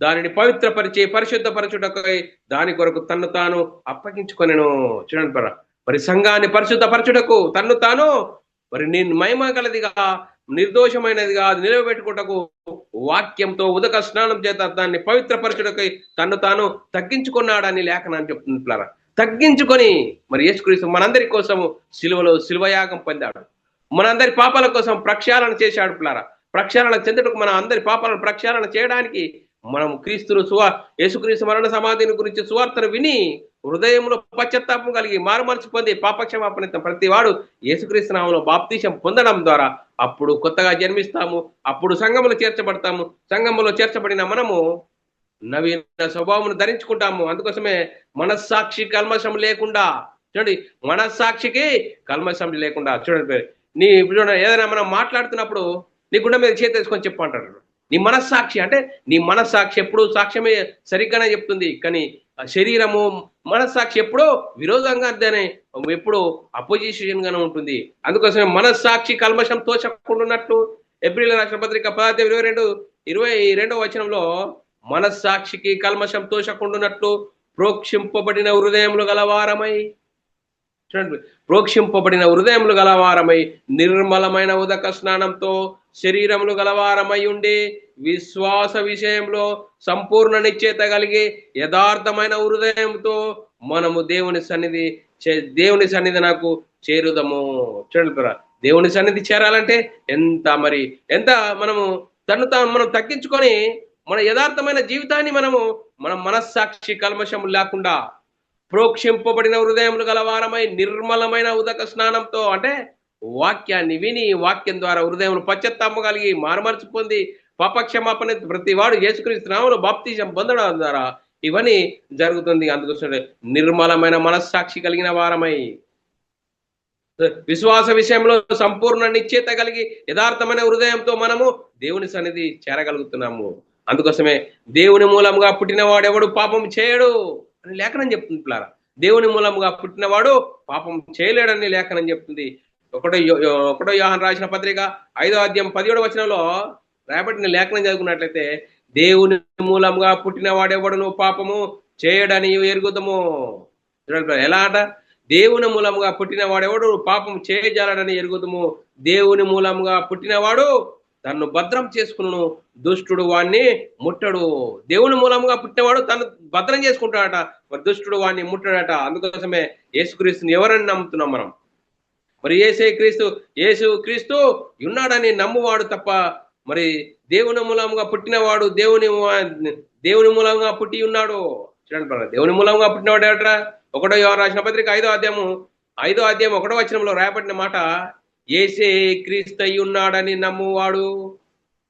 దానిని పవిత్రపరిచి పరిశుద్ధపరచుటకై దాని కొరకు తన్ను తాను అప్పగించుకొనెను. చూడండి, మరి సంఘాన్ని పరిశుద్ధపరచుటకు తన్ను తాను మరి నేను మహిమ గలదిగా నిర్దోషమైనదిగా నిలబెట్టుకుంటకు వాక్యంతో ఉదక స్నానం చేత దాన్ని పవిత్రపరచుటకై తన్ను తాను తగ్గించుకున్నాడని లేఖనాన్ని చెప్తుంది పిల్లరా. తగ్గించుకొని మరి యేసుక్రీస్తు మనందరి కోసం శిలువయాగం పొందాడు. మనందరి పాపాల కోసం ప్రక్షాళన చేశాడు పిల్లరా. ప్రక్షాళన చెందుటకు మన అందరి పాపాలను ప్రక్షాళన చేయడానికి మనం యేసుక్రీస్తు మరణ సమాధిని గురించి సువార్తను విని హృదయంలో పశ్చాత్తాపం కలిగి మారు మనసు పొంది పాపక్షమాపణ ప్రతి వాడు యేసుక్రీస్తు నామములో బాప్తీసం పొందడం ద్వారా అప్పుడు కొత్తగా జన్మిస్తాము. అప్పుడు సంఘములో చేర్చబడతాము. సంఘములో చేర్చబడిన మనము నవీన స్వభావమును ధరించుకుంటాము. అందుకోసమే మనస్సాక్షి కల్మషం లేకుండా చూడండి, మనస్సాక్షికి కల్మషం లేకుండా. చూడండి, నీ ఇప్పుడు చూడండి, ఏదైనా మనం మాట్లాడుతున్నప్పుడు నీ గుండె మీద చేతి వేసుకొని చెప్పు అంటాడు. నీ మనస్సాక్షి అంటే నీ మనస్సాక్షి ఎప్పుడు సాక్ష్యమే సరిగ్గానే చెప్తుంది, కానీ ఆ శరీరము మనస్సాక్షి ఎప్పుడో విరోధంగా దాని ఎప్పుడు అపోజిషన్ గానే ఉంటుంది. అందుకోసమే మనస్సాక్షి కల్మషం తోచకుండా ఉన్నట్లు ఏప్రిల్ రాష్ట్ర పత్రిక 22 వచనంలో మనస్సాక్షికి కల్మషం తోచకుండాన్నట్లు ప్రోక్షింపబడిన హృదయములు గలవారమై, చూడండి, ప్రోక్షింపబడిన హృదయములు గలవారమై నిర్మలమైన ఉదక స్నానంతో శరీరములు గలవారమై ఉండి విశ్వాస విషయంలో సంపూర్ణ నిశ్చయత కలిగి యథార్థమైన హృదయంతో మనము దేవుని సన్నిధి నాకు చేరుదము. చూడండి, దేవుని సన్నిధి చేరాలంటే ఎంత మనము మనం తగ్గించుకొని మన యథార్థమైన జీవితాన్ని మన మనస్సాక్షి కల్మషము లేకుండా ప్రోక్షింపబడిన హృదయములు గలవారమై నిర్మలమైన ఉదక స్నానంతో, అంటే వాక్యాన్ని విని వాక్యం ద్వారా హృదయములు పశ్చాత్తాపం కలిగి మారుమనసు పొంది పాపక్షమాపణ ప్రతి వాడు యేసుక్రీస్తు నామములో బాప్తిజం పొందడం ద్వారా ఇవన్నీ జరుగుతుంది. అందుకోసం నిర్మలమైన మనస్సాక్షి కలిగిన వారమై విశ్వాస విషయంలో సంపూర్ణ నిశ్చయత కలిగి యథార్థమైన హృదయంతో మనము దేవుని సన్నిధి చేరగలుగుతున్నాము. అందుకోసమే దేవుని మూలంగా పుట్టినవాడు పాపం చేయడు అని లేఖనం చెప్తుంది పిల్లారా. దేవుని మూలంగా పుట్టినవాడు పాపం చేయలేడని లేఖనం చెప్తుంది. ఒకటో యోహాను రాసిన పత్రిక 5వ అధ్యాయం 17వ వచనంలో రాబట్టిన లేఖనం చదువుకున్నట్లయితే, దేవుని మూలంగా పుట్టినవాడెవడును పాపము చేయడని ఎరుగుదము. ఎలా అంట? దేవుని మూలంగా పుట్టినవాడెవడు పాపం చేయజాలడని ఎరుగుదము. దేవుని మూలంగా పుట్టినవాడు తన్ను భద్రం చేసుకును, దుష్టుడు వాణ్ణి ముట్టడు. దేవుని మూలంగా పుట్టినవాడు తను భద్రం చేసుకుంటాడట, మరి దుష్టుడు వాణ్ణి ముట్టడట. అందుకోసమే యేసుక్రీస్తుని ఎవరని నమ్ముతున్నాం మనం? మరి యేసు క్రీస్తు ఉన్నాడని నమ్మువాడు తప్ప, మరి దేవుని మూలంగా పుట్టినవాడు దేవుని మూలంగా పుట్టి ఉన్నాడు. చూడండి, దేవుని మూలంగా పుట్టినవాడు ఏటరా? 1వ యోహాను రాసిన పత్రిక 5వ అధ్యాయం 1వ వచనంలో రాయబడిన మాట, యేసే క్రీస్తు అయి ఉన్నాడని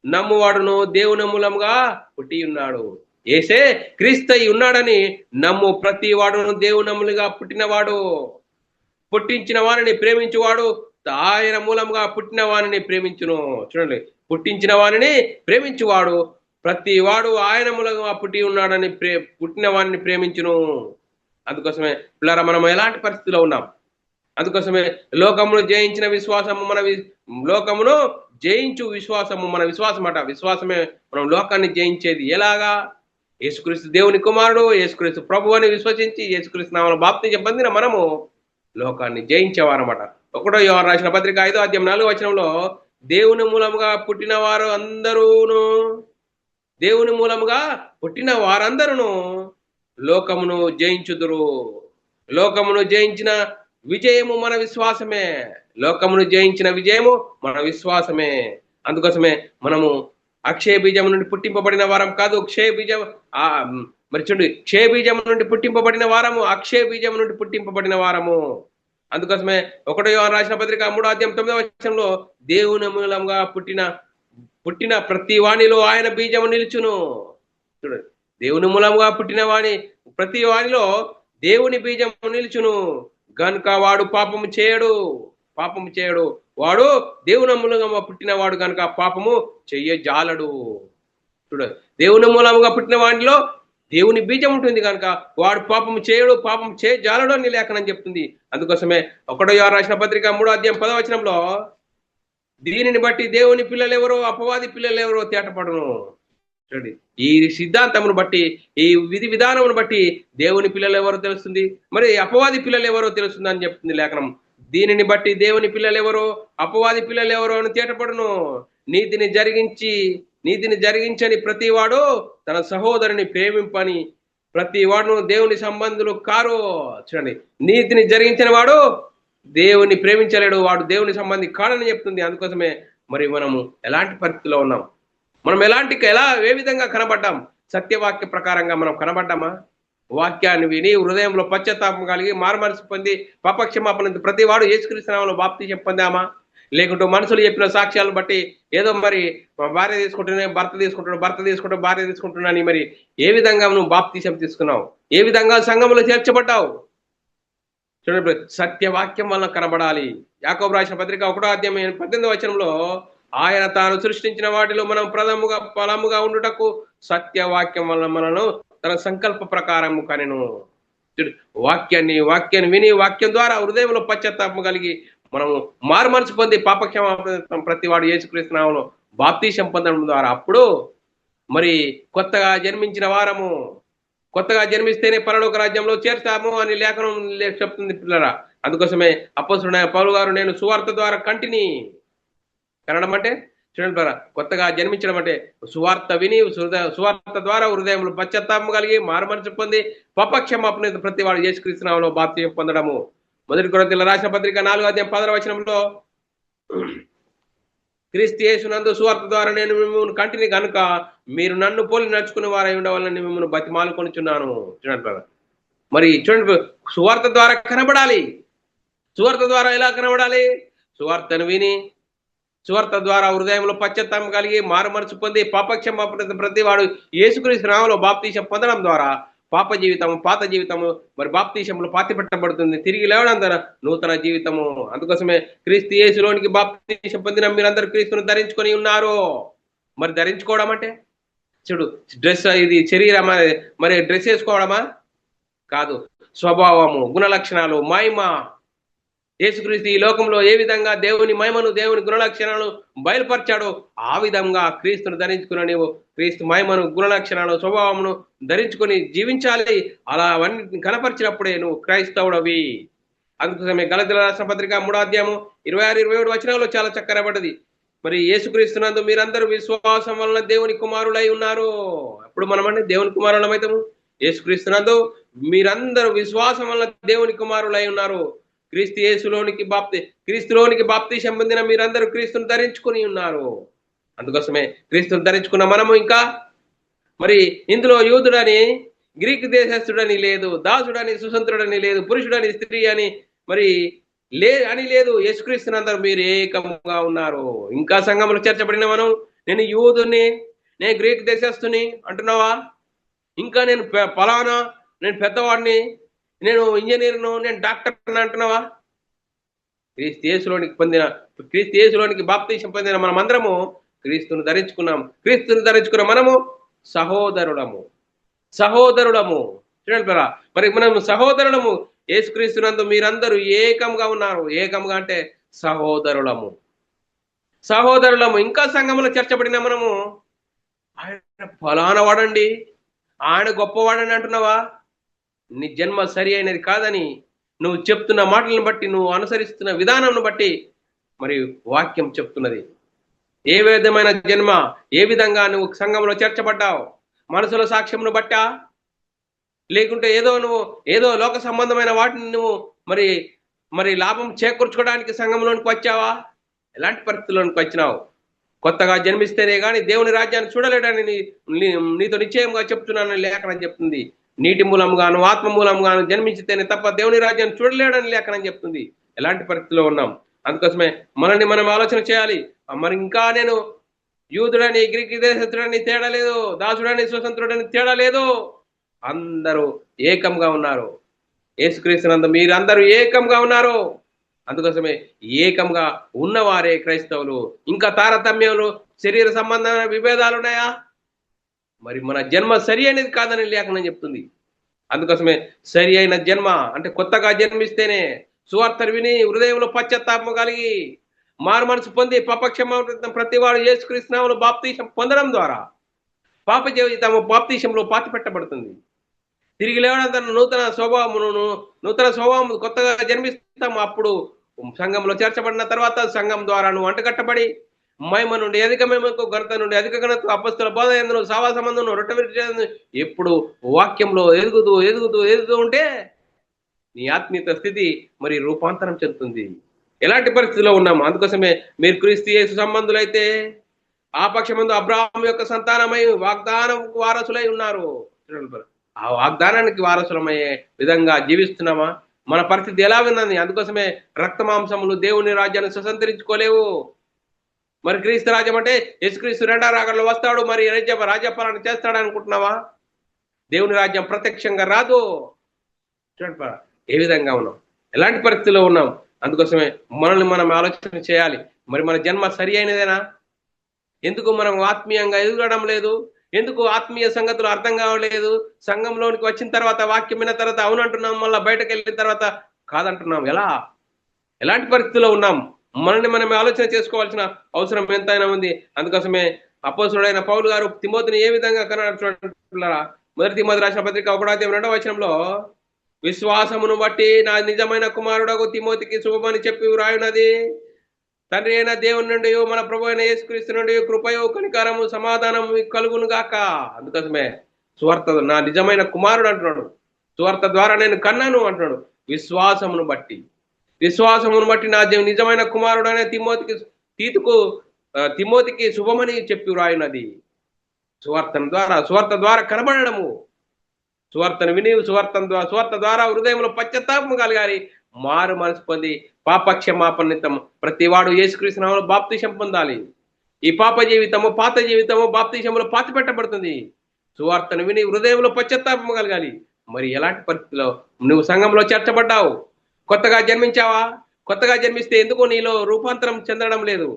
నమ్మువాడును దేవుని మూలంగా పుట్టి ఉన్నాడు. యేసే క్రీస్తు అయి ఉన్నాడని నమ్ము ప్రతి వాడును దేవునములుగా పుట్టినవాడు. పుట్టించిన వారిని ప్రేమించువాడు ఆయన మూలంగా పుట్టిన వారిని ప్రేమించును. చూడండి, పుట్టించిన వారిని ప్రేమించువాడు ప్రతి వాడు ఆయన మూలంగా పుట్టి ఉన్నాడని పుట్టిన వారిని ప్రేమించును. అందుకోసమే పిల్లరా, మనం ఎలాంటి పరిస్థితిలో ఉన్నాం? అందుకోసమే లోకమును జయించిన విశ్వాసము లోకమును జయించు విశ్వాసము మన విశ్వాసం అట. విశ్వాసమే మనం లోకాన్ని జయించేది. ఎలాగా? యేసుక్రీస్తు దేవుని కుమారుడు, యేసుక్రీస్తు ప్రభు అని విశ్వసించి యేసుక్రీస్తు నామములో బాప్తిజం పొందిన మనము లోకాన్ని జయించేవారన్నమాట. 1వ యోహాను రాసిన పత్రిక 5వ అధ్యాయం 4వ వచనంలో, దేవుని మూలముగా పుట్టిన వారందరూ లోకమును జయించుదురు. లోకమును జయించిన విజయము మన విశ్వాసమే. లోకమును జయించిన విజయము మన విశ్వాసమే. అందుకోసమే మనము అక్షయ బీజం నుండి పుట్టింపబడిన వారం కాదు, క్షయ బీజం నుండి పుట్టింపబడిన వారము, అక్షయ బీజం నుండి పుట్టింపబడిన వారము. అందుకోసమే 1వ యోహాను రాసిన పత్రిక 3వ అధ్యాయం 9వ వచనంలో, దేవుని మూలంగా పుట్టిన ప్రతి వాణిలో ఆయన బీజము నిలుచును. చూడండి, దేవుని మూలంగా పుట్టిన ప్రతి వాణిలో దేవుని బీజము నిలుచును గనుక వాడు పాపము చేయడు. వాడు దేవుని మూలంగా పుట్టినవాడు కనుక పాపము చెయ్యజాలడు. చూడండి, దేవుని మూలంగా పుట్టిన వాడిలో దేవుని బీజం ఉంటుంది కనుక వాడు పాపము చేయజాలడు అని లేఖనం చెప్తుంది. అందుకోసమే 1వ యోహాను రాసిన పత్రిక 3వ అధ్యాయం 10వ వచనంలో, దీనిని బట్టి దేవుని పిల్లలు ఎవరో అపవాది పిల్లలు ఎవరో తేటపడును. చూడండి, ఈ సిద్ధాంతమును బట్టి, ఈ విధి విధానమును బట్టి దేవుని పిల్లలు ఎవరో తెలుస్తుంది, మరి అపవాది పిల్లలు ఎవరో తెలుస్తుంది అని చెప్తుంది లేఖనం. దీనిని బట్టి దేవుని పిల్లలు ఎవరో అపవాది పిల్లలు ఎవరో అని తేటపడును. నీతిని జరిగించని ప్రతివాడు తన సహోదరుని ప్రేమింపని ప్రతి వాడును దేవుని సంబంధులు కారు. చూడండి, నీతిని జరిగించిన వాడు దేవుని ప్రేమించలేడు, వాడు దేవుని సంబంధి కాడని చెప్తుంది. అందుకోసమే మరి మనము ఎలాంటి పరిస్థితిలో ఉన్నాం? మనం ఏ విధంగా కనబడ్డాం? సత్యవాక్య ప్రకారంగా మనం కనబడ్డామా? వాక్యాన్ని విని హృదయంలో పశ్చాత్తాపం కలిగి మారుమనసు పొంది పాపక్షమాపణ ప్రతి వాడు యేసుక్రీస్తు నామములో బాప్తిజం పొందామా? లేకుంటే మనుషులు చెప్పిన సాక్ష్యాలను బట్టి ఏదో మరి భార్య తీసుకుంటున్నా భర్త తీసుకుంటూ భార్య తీసుకుంటున్నా మరి ఏ విధంగా నువ్వు బాప్తిజం తీసుకున్నావు? ఏ విధంగా సంఘంలో చేర్చబడ్డావు? చూడండి, సత్యవాక్యం వలన కనబడాలి. యాకోబు రాసిన పత్రిక 1:18 ఆయన తాను సృష్టించిన వాటిలో మనం ప్రథముగా ఫలముగా ఉండుటకు సత్యవాక్యం వలన మనను తన సంకల్ప ప్రకారము కనెను. వాక్యాన్ని విని వాక్యం ద్వారా హృదయంలో పశ్చాత్తాపం కలిగి మనము మారు మనసు పొంది పాపక్షమాపణ ప్రతి వాడు యేసుక్రీస్తు నామములో బాప్తీసం పొందడం ద్వారా అప్పుడు మరి కొత్తగా జన్మించిన వారము, కొత్తగా జన్మిస్తేనే పరలోక రాజ్యంలో చేర్చాము అని లేఖనం చెప్తుంది పిల్లరా. అందుకోసమే అపోస్తలుడైన పౌలు గారు నేను సువార్త ద్వారా కంటిని కనడం అంటే చూడండి, కొత్తగా జన్మించడం అంటే సువార్త విని సువార్త ద్వారా హృదయంలో పశ్చాత్తాపం కలిగి మారుమనసు పొంది పాపక్షమాపణ ప్రతి వాడు యేసుక్రీస్తు నామములో బాప్తీసం పొందడము. 1 కొరింథీయులకు రాసిన పత్రిక 4:10 క్రీస్తు యేసునందు సువార్త ద్వారా నేను మిమ్మల్ని కంటిని కనుక మీరు నన్ను పోలి నడుచుకునే వారై ఉండవాలని మిమ్మల్ని బతిమాలుకొనుచున్నాను. చూడండి మరి చూడండి, సువార్త ద్వారా కనబడాలి. సువార్త ద్వారా ఎలా కనబడాలి? సువార్తను విని సువార్త ద్వారా హృదయంలో పశ్చాత్తాపం కలిగి మారు మనసు పొంది పాపక్షమాపణ ప్రతి వాడు యేసుక్రీస్తు నామములో బాప్తీసం పొందడం ద్వారా పాత జీవితము మరి బాప్తీసంలో పాతి పెట్టబడుతుంది. తిరిగి లేవడం ద్వారా నూతన జీవితము. అందుకోసమే క్రీస్తు యేసులోనికి బాప్తీసం పొందిన మీరందరూ క్రీస్తును ధరించుకొని ఉన్నారు. మరి ధరించుకోవడం అంటే చూడు, డ్రెస్ ఇది శరీరం మరి డ్రెస్ వేసుకోవడమా కాదు, స్వభావము, గుణ లక్షణాలు, మహిమ. యేసుక్రీస్తు ఈ లోకంలో ఏ విధంగా దేవుని మహిమను దేవుని గుణలక్షణాలను బయలుపరిచాడో ఆ విధంగా క్రీస్తును ధరించుకున్న నీవు క్రీస్తు మహిమను గుణలక్షణాలు స్వభావమును ధరించుకొని జీవించాలి. అలా అవన్నీ కనపరిచినప్పుడే నువ్వు క్రైస్తవుడవి. అందుకోసమే గలతీయులకు రాసిన పత్రిక 3:26-27 చాలా చక్కగా పడ్డది. మరి యేసుక్రీస్తునందు మీరందరూ విశ్వాసం వలన దేవుని కుమారులై ఉన్నారు. అప్పుడు మనమంటే దేవుని కుమారులమైతాము. యేసుక్రీస్తునందు మీరందరూ విశ్వాసం వలన దేవుని కుమారులై ఉన్నారు. క్రీస్తులోనికి బాప్తీసం పొందిన మీరందరూ క్రీస్తును ధరించుకుని ఉన్నారు. అందుకోసమే క్రీస్తును ధరించుకున్న మనము ఇంకా మరి ఇందులో యూదుడని గ్రీక్ దేశస్థుడని లేదు, దాసుడని సుసంతుడని లేదు, పురుషుడని స్త్రీ అని మరి లేదు. యేసుక్రీస్తునందరూ మీరు ఏకంగా ఉన్నారు. ఇంకా సంఘంలో చేర్చబడిన మనం నేను యూదుని, నేను గ్రీక్ దేశస్తుని అంటున్నావా? ఇంకా నేను ఫలానా, నేను పెద్దవాడిని, నేను ఇంజనీర్ను, నేను డాక్టర్ అంటున్నావా? క్రీస్తు యేసులోనికి బాప్తీసం పొందిన మనమందరము క్రీస్తును ధరించుకున్నాం. క్రీస్తును ధరించుకున్న మనము సహోదరులము. చూడండి మరి మనం సహోదరులము. యేసుక్రీస్తునందు మీరందరూ ఏకంగా ఉన్నారు. ఏకంగా అంటే సహోదరులము. ఇంకా సంఘములో చేర్చబడిన మనము ఆయన ఫలానా వాడండి, ఆయన గొప్పవాడని అంటున్నావా? నీ జన్మ సరి అయినది కాదని నువ్వు చెప్తున్న మాటలను బట్టి, నువ్వు అనుసరిస్తున్న విధానం బట్టి మరి వాక్యం చెప్తున్నది. ఏ విధమైన జన్మ, ఏ విధంగా నువ్వు సంఘంలో చేర్చబడ్డావు? మనసులో సాక్ష్యంను బట్టా, లేకుంటే ఏదో లోక సంబంధమైన వాటిని నువ్వు మరి లాభం చేకూర్చుకోవడానికి సంఘంలోనికి వచ్చావా? ఎలాంటి పరిస్థితుల్లోనికి వచ్చినావు? కొత్తగా జన్మిస్తేనే కానీ దేవుని రాజ్యాన్ని చూడలేడని నీతో నిశ్చయంగా చెప్తున్నానని లేఖనం చెప్తుంది. నీటి మూలంగాను ఆత్మ మూలంగాను జన్మించితేనే తప్ప దేవుని రాజ్యాన్ని చూడలేడని లేఖనం చెప్తుంది. ఎలాంటి పరిస్థితిలో ఉన్నాం? అందుకోసమే మనల్ని మనం ఆలోచన చేయాలి. మరి ఇంకా నేను యూదుడని గ్రీక్ దేశస్తుడని తేడా లేదు, దాసుడని స్వతంత్రుడని తేడా లేదు, అందరూ ఏకంగా ఉన్నారు. యేసుక్రీస్తునందు మీరందరూ ఏకంగా ఉన్నారు. అందుకోసమే ఏకంగా ఉన్నవారే క్రైస్తవులు. ఇంకా తారతమ్యాలు, శరీర సంబంధమైన విభేదాలు ఉన్నాయా? మరి మన జన్మ సరి అనేది కాదని లేఖనం చెప్తుంది. అందుకోసమే సరి అయిన జన్మ అంటే కొత్తగా జన్మిస్తేనే సువార్తను విని హృదయంలో పశ్చాత్తాపం కలిగి మారు మనసు పొంది పాపక్షమాపణ ప్రతి వాడు యేసుక్రీస్తు నామములో బాప్తీసం పొందడం ద్వారా పాప జీవితము బాప్తీసంలో పాతి పెట్టబడుతుంది. తిరిగి లేవడం నూతన స్వభావం కొత్తగా జన్మిస్తాము. అప్పుడు సంఘంలో చేర్చబడిన తర్వాత సంఘం ద్వారా నువ్వు అంటగట్టబడి మహిమ నుండి అధిక మహిమకు, ఘనత నుండి అధిక ఘనతకు, అపొస్తలుల బోధ యందును, సహవాసమందును, రొట్టె విరుచుట ఎప్పుడు వాక్యంలో ఎదుగుతూ ఉంటే నీ ఆత్మీయత స్థితి మరి రూపాంతరం చెందుతుంది. ఎలాంటి పరిస్థితిలో ఉన్నాము? అందుకోసమే మీరు క్రీస్తు యేసు సంబంధులైతే ఆ పక్షమందు అబ్రాహాము యొక్క సంతానమై వాగ్దానముకు వారసులై ఉన్నారు. ఆ వాగ్దానానికి వారసులమయ్యే విధంగా జీవిస్తున్నామా? మన పరిస్థితి ఎలా ఉన్నది? అందుకోసమే రక్త మాంసములు దేవుని రాజ్యాన్ని స్వతంత్రించుకోలేవు. మరి క్రీస్తు రాజ్యం అంటే యేసుక్రీస్తు రెండో రాకడలో వస్తాడు, మరి రాజ్యపాలన చేస్తాడు అనుకుంటున్నావా? దేవుని రాజ్యం ప్రత్యక్షంగా రాదు. చూడండి ఏ విధంగా ఉన్నాం, ఎలాంటి పరిస్థితిలో ఉన్నాం? అందుకోసమే మనల్ని మనం ఆలోచన చేయాలి. మరి మన జన్మ సరి అయినదేనా? ఎందుకు మనం ఆత్మీయంగా ఎదగడం లేదు? ఎందుకు ఆత్మీయ సంగతులు అర్థం కావలేదు? సంఘంలోనికి వచ్చిన తర్వాత, వాక్యం విన్న తర్వాత అవునంటున్నాం, మళ్ళా బయటకెళ్ళిన తర్వాత కాదంటున్నాం. ఎలా? ఎలాంటి పరిస్థితిలో ఉన్నాం? మనల్ని మనం ఆలోచన చేసుకోవాల్సిన అవసరం ఎంతైనా ఉంది. అందుకోసమే అపోస్తలుడైన పౌలు గారు తిమోతిని ఏ విధంగా కన్నాడు చూడండి. మొదటి తిమోతి రాసిన పత్రిక 1వ అధ్యాయం 2వ వచనంలో, విశ్వాసమును బట్టి నా నిజమైన కుమారుడగు తిమోతికి శుభమని చెప్పి వ్రాయున్నది. తండ్రి అయిన దేవుని నుండి, మన ప్రభు అయిన యేసుక్రీస్తు నుండి కృపయు కనికరము సమాధానము కలుగును గాక. అందుకోసమే సువార్త నా నిజమైన కుమారుడు అంటున్నాడు. సువార్త ద్వారా నేను కన్నాను అంటున్నాడు. విశ్వాసమును బట్టి నా నిజమైన కుమారుడు అనే తిమోతికి శుభమని చెప్పి వ్రాయినది. సువార్త ద్వారా కనబడము, సువార్తను విని సువార్త ద్వారా హృదయంలో పశ్చాత్తాపము కలగాలి, మారు మనసు పొంది పాపక్షమాపణ నిమిత్తం ప్రతి వాడు యేసుక్రీస్తు నామములో బాప్తిసం పొందాలి. ఈ పాత జీవితము బాప్తిసంలో పాతి పెట్టబడుతుంది. సువార్తను విని హృదయంలో పశ్చాత్తాపము కలగాలి. మరి ఎలాంటి పరిస్థితిలో నువ్వు సంఘంలో చేర్చబడ్డావు? కొత్తగా జన్మించావా? కొత్తగా జన్మిస్తే ఎందుకు నీలో రూపాంతరం చెందడం లేదు?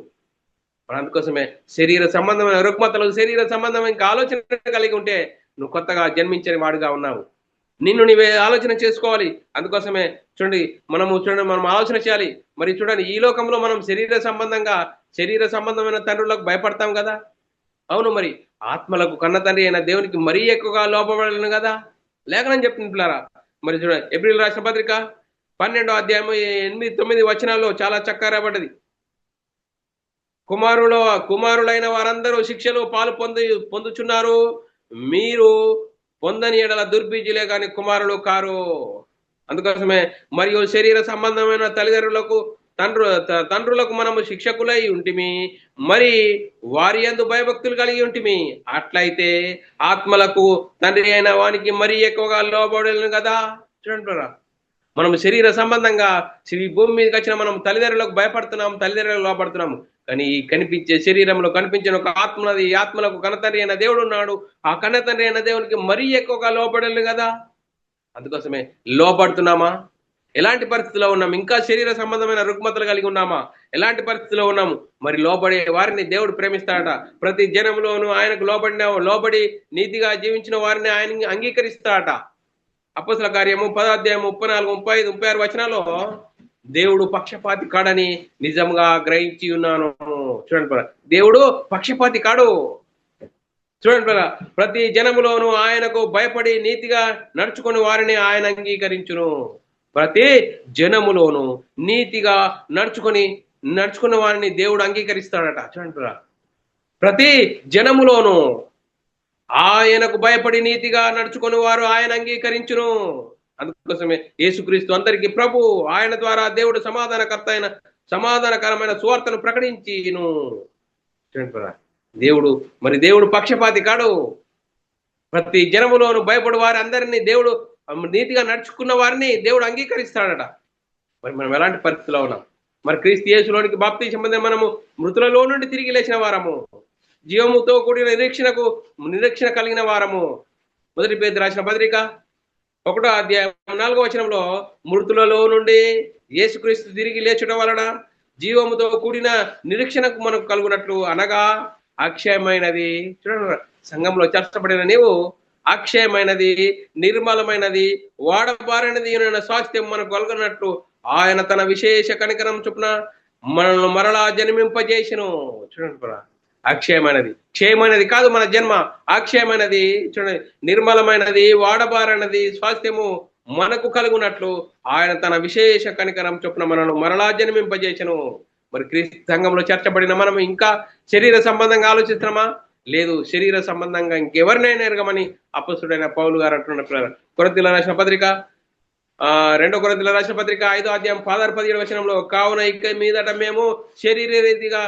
అందుకోసమే శరీర సంబంధమైన రుగ్మతలు, శరీర సంబంధమైన ఇంకా ఆలోచన కలిగి ఉంటే నువ్వు కొత్తగా జన్మించని వాడుగా ఉన్నావు. నిన్ను నీవే ఆలోచన చేసుకోవాలి. అందుకోసమే మనం ఆలోచన చేయాలి. మరి చూడండి, ఈ లోకంలో మనం శరీర సంబంధమైన తండ్రులకు భయపడతాం కదా. అవును, మరి ఆత్మలకు కన్న తండ్రి అయిన దేవునికి మరీ ఎక్కువగా లోపబడలేను కదా. లేఖనం చెప్తుంది పిల్లారా. మరి చూడండి, ఏప్రిల్ రాసిన పత్రిక 12వ అధ్యాయం 8-9 వచనాల్లో చాలా చక్కగా రాబడ్డది. కుమారులైన వారందరూ శిక్షలో పాలు పొందుచున్నారు. మీరు పొందని ఎడల దుర్బీజులే కాని కుమారులు కారు. అందుకోసమే మరియు శరీర సంబంధమైన తల్లిదండ్రులకు తండ్రులకు మనము శిక్షకులై ఉంటిమి, మరి వారి యందు భయభక్తులు కలిగి ఉంటిమి. అట్లయితే ఆత్మలకు తండ్రి అయిన వానికి మరీ ఎక్కువగా లోబడలేను కదా. చూడండి, మనం శరీర సంబంధంగా ఈ భూమి మీదకి వచ్చిన మనం తల్లిదండ్రులకు భయపడుతున్నాం, తల్లిదండ్రులకు లోపడుతున్నాము. కానీ ఈ కనిపించే శరీరంలో కనిపించిన ఒక ఆత్మనది, ఈ ఆత్మలకు కన్నతండ్రి అయిన దేవుడు ఉన్నాడు. ఆ కన్నతండ్రి అయిన దేవునికి మరీ ఎక్కువగా లోపడలేదు కదా. అందుకోసమే లోపడుతున్నామా? ఎలాంటి పరిస్థితిలో ఉన్నాం? ఇంకా శరీర సంబంధమైన రుగ్మతలు కలిగి ఉన్నామా? ఎలాంటి పరిస్థితిలో ఉన్నాము? మరి లోబడే వారిని దేవుడు ప్రేమిస్తాడట. ప్రతి జనంలోనూ ఆయనకు లోబడి నీతిగా జీవించిన వారిని ఆయన అంగీకరిస్తాడట. అపోస్తల కార్యము 10వ అధ్యాయం 34, 35, 36 వచనాల్లో దేవుడు పక్షపాతి కాడని నిజంగా గ్రహించి ఉన్నాను. చూడండి, దేవుడు పక్షపాతి కాడు. చూడండి, ప్రతి జనములోను ఆయనకు భయపడి నీతిగా నడుచుకుని వారిని ఆయన అంగీకరించును. ప్రతి జనములోను నీతిగా నడుచుకున్న వారిని దేవుడు అంగీకరిస్తాడట. చూడండి, ప్రతి జనములోను ఆయనకు భయపడి నీతిగా నడుచుకుని వారు ఆయన అంగీకరించును. అందుకోసమే యేసుక్రీస్తు అందరికీ ప్రభు. ఆయన ద్వారా దేవుడు సమాధానకరమైన సువార్తను ప్రకటించిను. దేవుడు పక్షపాతి కాడు. ప్రతి జనములోను భయపడి వారి అందరినీ దేవుడు నీతిగా నడుచుకున్న వారిని దేవుడు అంగీకరిస్తాడట. మరి మనం ఎలాంటి పరిస్థితిలో ఉన్నాం? మరి క్రీస్తు యేసులోనికి బాప్తిసం పొందిన మనము మృతులలో నుండి తిరిగి లేచిన వారము, జీవముతో కూడిన నిరీక్షణ కలిగిన వారము. మొదటి పేతురు రాసిన పత్రిక 1వ అధ్యాయం 4వ వచనంలో, మృతులలో నుండి యేసుక్రీస్తు తిరిగి లేచడం వలన జీవముతో కూడిన నిరీక్షణకు మనకు కలుగునట్లు, అనగా అక్షయమైనది. చూడండి, సంఘంలో చేర్చబడిన నీవు అక్షయమైనది, నిర్మలమైనది, వాడబారినది స్వాస్థ్యం మనకు కలుగునట్లు ఆయన తన విశేష కనికరం చొప్పున మనల్ని మరలా జన్మింపజేసిను. చూడండి, అక్షయమైనది, క్షయమైనది కాదు మన జన్మ, అక్షయమైనది. చూడండి, నిర్మలమైనది, వాడబారనది స్వాస్థ్యము మనకు కలుగునట్లు ఆయన తన విశేష కనికరం చొప్పున మనను మరలా జన్మింపజేసను. మరి క్రీస్తు సంఘంలో చేర్చబడిన మనం ఇంకా శరీర సంబంధంగా ఆలోచిస్తున్నామా? లేదు. శరీర సంబంధంగా ఇంకెవరినైనా ఎరగమని అపొస్తలుడైన పౌలు గారు అంటున్నారు. కొరింథీయులకు రాసిన పత్రిక 2వ కొరింథీయులకు రాసిన పత్రిక 5వ అధ్యాయం 16-17 వచనంలో, కావున ఇక మీదట మేము శరీర రీతిగా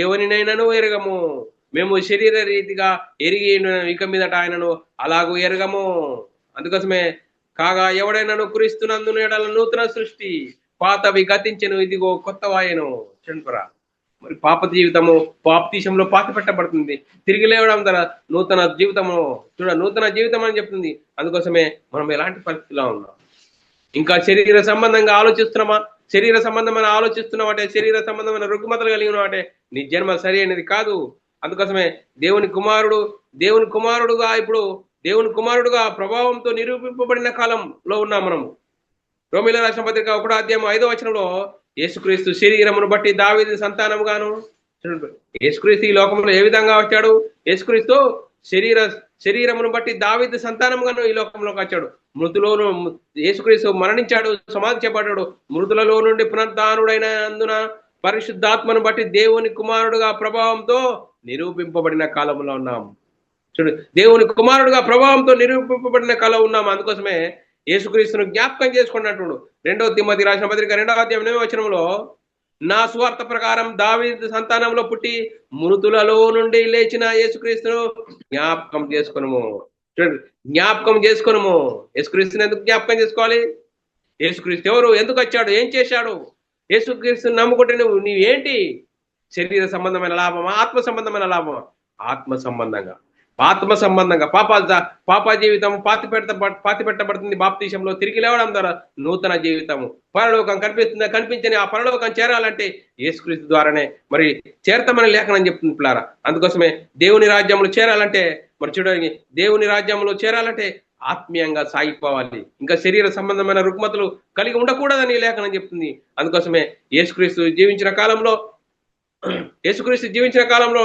ఎవరినైనాను ఎరగము. మేము శరీర రీతిగా ఎరిగి ఇక మీదట ఆయనను అలాగూ ఎరగము. అందుకోసమే కాగా ఎవడైనాను క్రీస్తునందు ఎడల నూతన సృష్టి, పాతవి గతించెను, ఇదిగో కొత్తవాయను. చంపురా. మరి పాప జీవితము బాప్తిసంలో పాతి పెట్టబడుతుంది. తిరిగి లేవడం ద్వారా నూతన జీవితం అని చెప్తుంది. అందుకోసమే మనం ఎలాంటి పరిస్థితిలో ఉన్నాం? ఇంకా శరీర సంబంధంగా ఆలోచిస్తున్నామా? శరీర సంబంధమైన ఆలోచిస్తున్నావు అంటే, శరీర సంబంధమైన రుగ్మతలు కలిగి ఉన్నావు అంటే నీ జన్మ సరి అయినది కాదు. అందుకోసమే దేవుని కుమారుడు దేవుని కుమారుడుగా ఇప్పుడు దేవుని కుమారుడుగా ప్రభావంతో నిరూపింపబడిన కాలంలో ఉన్నాం మనము. రోమిల రాసిన పత్రిక 1వ అధ్యాయం 5వ వచనంలో యేసుక్రీస్తు శరీరమును బట్టి దావీదు సంతానముగాను. యేసుక్రీస్తు ఈ లోకంలో ఏ విధంగా వచ్చాడు? యేసుక్రీస్తు శరీరమును బట్టి దావీదు సంతానముగాను ఈ లోకంలోకి వచ్చాడు. మృతులోను యేసుక్రీస్తు మరణించాడు, సమాధి చేయబడ్డాడు. మృతులలో నుండి పునరుద్ధానుడైన అందున పరిశుద్ధాత్మను బట్టి దేవుని కుమారుడుగా ప్రభావంతో నిరూపింపబడిన కాలంలో ఉన్నాం. చూడు, దేవుని కుమారుడుగా ప్రభావంతో నిరూపింపబడిన కాలం ఉన్నాం. అందుకోసమే యేసుక్రీస్తును జ్ఞాపకం చేసుకున్నట్టు 2వ తిమోతి రాసిన పత్రిక 2వ అధ్యాయం 8వ వచనంలో, నా స్వార్థ ప్రకారం దావీదు సంతానంలో పుట్టి మృతులలో నుండి లేచిన యేసుక్రీస్తును జ్ఞాపకం చేసుకునము. చూడండి, జ్ఞాపకం చేసుకునము. యేసుక్రీస్తుని ఎందుకు జ్ఞాపకం చేసుకోవాలి? యేసుక్రీస్తు ఎవరు? ఎందుకు వచ్చాడు? ఏం చేశాడు? యేసుక్రీస్తుని నమ్ముకుంటే నీవేంటి? శరీర సంబంధమైన లాభమా? ఆత్మ సంబంధమైన లాభమా? ఆత్మ సంబంధంగా పాప జీవితం పాతి పెట్టబడుతుంది బాప్తీసంలో. తిరిగి లేవడం ద్వారా నూతన జీవితము, పరలోకం కనిపించని ఆ పరలోకం చేరాలంటే యేసుక్రీస్తు ద్వారానే మరి చేరతామని లేఖనం చెప్తుంది పిల్లారా. అందుకోసమే దేవుని రాజ్యంలో చేరాలంటే మరి చూడండి, దేవుని రాజ్యంలో చేరాలంటే ఆత్మీయంగా సాగిపోవాలి. ఇంకా శరీర సంబంధమైన రుగ్మతలు కలిగి ఉండకూడదని లేఖనం చెప్తుంది. అందుకోసమే యేసుక్రీస్తు జీవించిన కాలంలో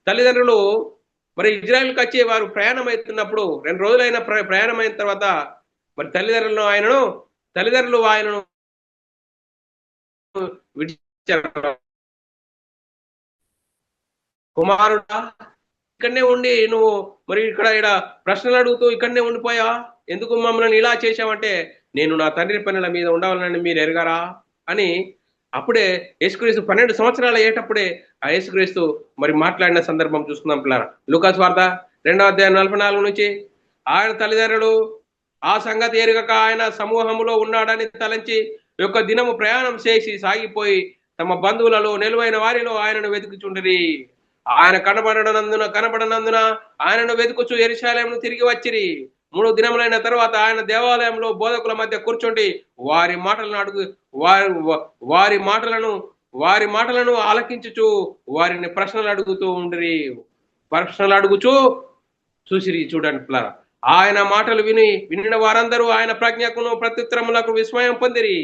తల్లిదండ్రులు మరి ఇజ్రాయెల్కి వచ్చి వారు ప్రయాణం అవుతున్నప్పుడు 2 రోజులైన ప్రయాణం అయిన తర్వాత మరి తల్లిదండ్రులు ఆయనను విడిచారు. కుమారుడా, ఇక్కడనే ఉండి నువ్వు మరి ఇక్కడ ప్రశ్నలు అడుగుతూ ఇక్కడనే ఉండిపోయా, ఎందుకు మమ్మల్ని ఇలా చేశావంటే, నేను నా తండ్రి పనుల మీద ఉండవాలని మీరు ఎరగరా అని అప్పుడే యేసుక్రీస్తు 12 సంవత్సరాలు అయ్యేటప్పుడే ఆ యేసుక్రీస్తు మరి మాట్లాడిన సందర్భం చూస్తున్నాం పిల్లరా. లూకాసు వార్త 2వ అధ్యాయం 44 నుంచి, ఆయన తల్లిదండ్రులు ఆ సంగతి ఎరుగక ఆయన సమూహములో ఉన్నాడని తలంచి యొక్క దినము ప్రయాణం చేసి సాగిపోయి తమ బంధువులలో నిలువైన వారిలో ఆయనను వెతుకుచుండిరి. ఆయన కనబడనందున ఆయనను వెతుకుచు యెరూషలేమును తిరిగి వచ్చిరి. 3 దినములైన తర్వాత ఆయన దేవాలయంలో బోధకుల మధ్య కూర్చుండి వారి మాటలను ఆలకించుచు వారిని ప్రశ్నలు అడుగుచూ చూసిరి. చూడండి పిల్లరా, ఆయన మాటలు వినిన వారందరూ ఆయన ప్రజ్ఞకును ప్రత్యుత్తరములకు విస్మయం పొందిరి.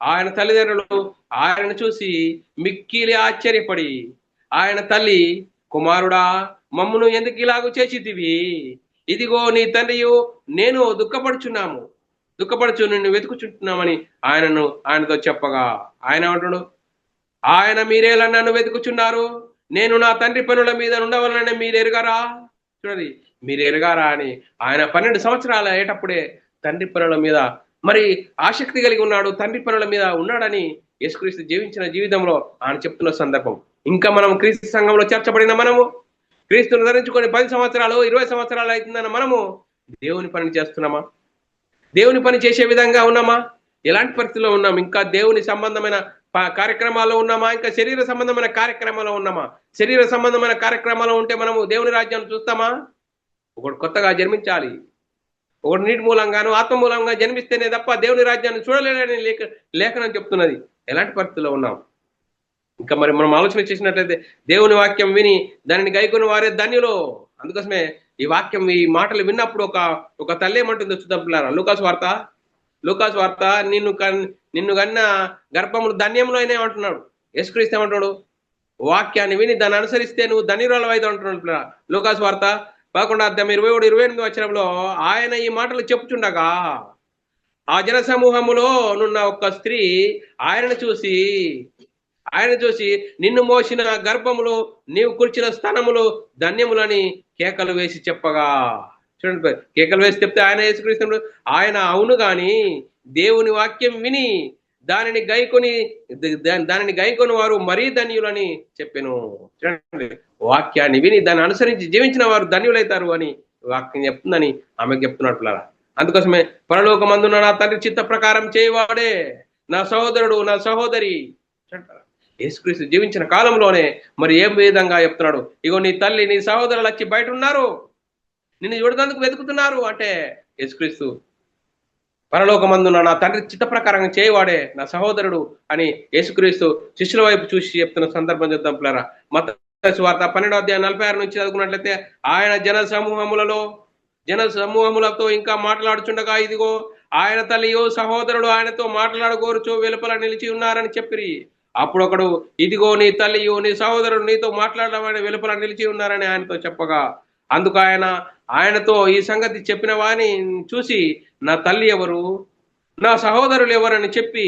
ఆయన తల్లిదండ్రులు ఆయనను చూసి మిక్కిలి ఆశ్చర్యపడి ఆయన తల్లి, కుమారుడా, మమ్మును ఎందుకు ఇలాగూ చేసితివి? ఇదిగో నీ తండ్రియు నేను దుఃఖపడుచు నిన్ను వెతుకుచుంటున్నామని ఆయనతో చెప్పగా, ఆయన అంటాడు, ఆయన మీరేలా నన్ను వెతుకుచున్నారు? నేను నా తండ్రి పనుల మీద ఉండవలనని మీరు ఎరగారా? చూడండి, మీరు ఎరగారా అని ఆయన 12 సంవత్సరాలు అయ్యేటప్పుడే తండ్రి పనుల మీద మరి ఆసక్తి కలిగి ఉన్నాడు, తండ్రి పనుల మీద ఉన్నాడని యేసుక్రీస్తు జీవించిన జీవితంలో ఆయన చెప్తున్న సందర్భం. ఇంకా మనం క్రీస్తు సంఘంలో చేర్చబడిన మనము, క్రీస్తును ధరించుకొని 10 సంవత్సరాలు 20 సంవత్సరాలు అవుతుందన్న మనము దేవుని పని చేస్తున్నామా? దేవుని పని చేసే విధంగా ఉన్నామా? ఎలాంటి పరిస్థితిలో ఉన్నాం? ఇంకా దేవుని సంబంధమైన కార్యక్రమాల్లో ఉన్నామా? ఇంకా శరీర సంబంధమైన కార్యక్రమాల్లో ఉన్నామా? శరీర సంబంధమైన కార్యక్రమాల్లో ఉంటే మనము దేవుని రాజ్యాన్ని చూస్తామా? ఒకడు కొత్తగా జన్మించాలి, ఒకడు నీటి మూలంగాను ఆత్మ మూలంగా జన్మిస్తేనే తప్ప దేవుని రాజ్యాన్ని చూడలేడని లేఖనం చెప్తున్నది. ఎలాంటి పరిస్థితిలో ఉన్నాం? ఇంకా మరి మనం ఆలోచన చేసినట్లయితే దేవుని వాక్యం విని దానిని గైకొని వారే ధన్యులు. అందుకోసమే ఈ మాటలు విన్నప్పుడు ఒక తల్లి ఏమంటుందో చూద్దాం పిల్లారా. లూకాసు వార్త నిన్ను కన్నా గర్భములు ధన్యములు అయినా అంటున్నాడు. యేసుక్రీస్తు ఏమంటున్నాడు? వాక్యాన్ని విని దాన్ని అనుసరిస్తే నువ్వు ధన్యురాలు అయితే అంటున్నాడు పిల్లరా. లూకాసు వార్త 11వ అధ్యాయం 27-28 వచనంలో ఆయన ఈ మాటలు చెప్పుచుండగా ఆ జన సమూహములో నున్న ఒక స్త్రీ ఆయనను చూసి నిన్ను మోసిన గర్భములు నీవు కూర్చిన స్థానములు ధన్యములని కేకలు వేసి చెప్పగా, చూడండి, కేకలు వేసి చెప్తే ఆయన యేసుక్రీస్తు ఆయన అవును గాని దేవుని వాక్యం విని దానిని గైకొని వారు మరీ ధన్యులని చెప్పాను. చూడండి, వాక్యాన్ని విని దాన్ని అనుసరించి జీవించిన వారు ధన్యులైతారు అని వాక్యం చెప్తుందని ఆమెకు చెప్తున్నాడు పిల్లరా. అందుకోసమే పరలోకమందున నా తండ్రి చిత్త ప్రకారం చేయవాడే నా సహోదరుడు, నా సహోదరి. యేసుక్రీస్తు జీవించిన కాలంలోనే మరి ఏం విధంగా చెప్తున్నాడు? ఇగో నీ తల్లి నీ సహోదరులు వచ్చి బయట ఉన్నారు, నిన్ను చూడడానికి వెతుకుతున్నారు అంటే యేసుక్రీస్తు పరలోకమందున నా తండ్రి చిత్త ప్రకారం చేయవాడే నా సహోదరుడు అని యేసుక్రీస్తు శిష్యుల వైపు చూసి చెప్తున్న సందర్భం చూద్దాం పిల్లరా. మత్తయి సువార్త 12:46 నుంచి చదువుకున్నట్లయితే, ఆయన జన సమూహములతో ఇంకా మాట్లాడుచుండగా, ఇదిగో ఆయన తల్లియో సహోదరుడు ఆయనతో మాట్లాడగోరుచు వెలుపల నిలిచి ఉన్నారని చెప్పిరి. అప్పుడు ఒకడు, ఇదిగో నీ తల్లియో నీ సహోదరుడు నీతో మాట్లాడమని వెలుపల నిలిచి ఉన్నారని ఆయనతో చెప్పగా, అందుకు ఆయనతో ఈ సంగతి చెప్పిన వాని చూసి, నా తల్లి ఎవరు, నా సహోదరులు ఎవరని చెప్పి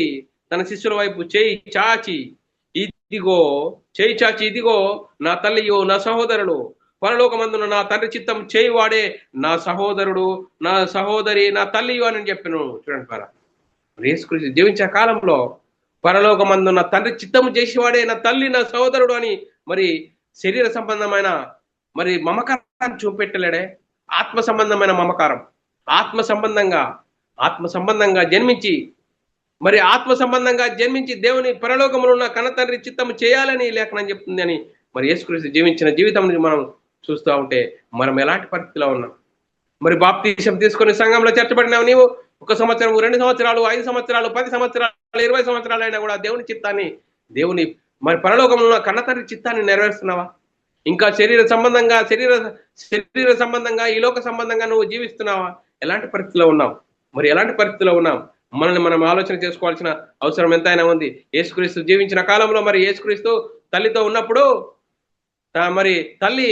తన శిష్యుల వైపు చేయి చాచి ఇదిగో నా తల్లియో నా సహోదరుడు, పరలోకమందున నా తండ్రి చిత్తం చేయువాడే నా సహోదరుడు, నా సహోదరి, నా తల్లియో అని చెప్పాను. చూడండి పర యేసుక్రీస్తు జీవించే కాలంలో పరలోకమందున తండ్రి చిత్తము చేసేవాడే నా తల్లి నా సహోదరుడు అని మరి శరీర సంబంధమైన మరి మమకారాన్ని చూపెట్టలేడే. ఆత్మ సంబంధమైన మమకారం, ఆత్మ సంబంధంగా జన్మించి మరి ఆత్మ సంబంధంగా జన్మించి దేవుని పరలోకములో ఉన్న కన్నతండ్రి చిత్తము చేయాలని లేఖనం చెప్తుంది అని మరి యేసుక్రీస్తు జీవించిన జీవితం మనం చూస్తూ ఉంటే మనం ఎలాంటి పరిస్థితిలో ఉన్నాం. మరి బాప్తీసం తీసుకొని సంఘంలో చేర్చబడినావు నీవు 1 సంవత్సరం, 2 సంవత్సరాలు, 5 సంవత్సరాలు, 10 సంవత్సరాలు, 20 సంవత్సరాలు అయినా కూడా దేవుని చిత్తాన్ని, దేవుని మరి పరలోకంలో ఉన్న కన్నతండ్రి చిత్తాన్ని నెరవేరుస్తున్నావా? ఇంకా శరీర సంబంధంగా ఈ లోక సంబంధంగా నువ్వు జీవిస్తున్నావా? ఎలాంటి పరిస్థితిలో ఉన్నావు? మరి ఎలాంటి పరిస్థితిలో ఉన్నాం మనల్ని మనం ఆలోచన చేసుకోవాల్సిన అవసరం ఎంతైనా ఉంది. యేసుక్రీస్తు జీవించిన కాలంలో మరి యేసుక్రీస్తు తల్లితో ఉన్నప్పుడు మరి తల్లి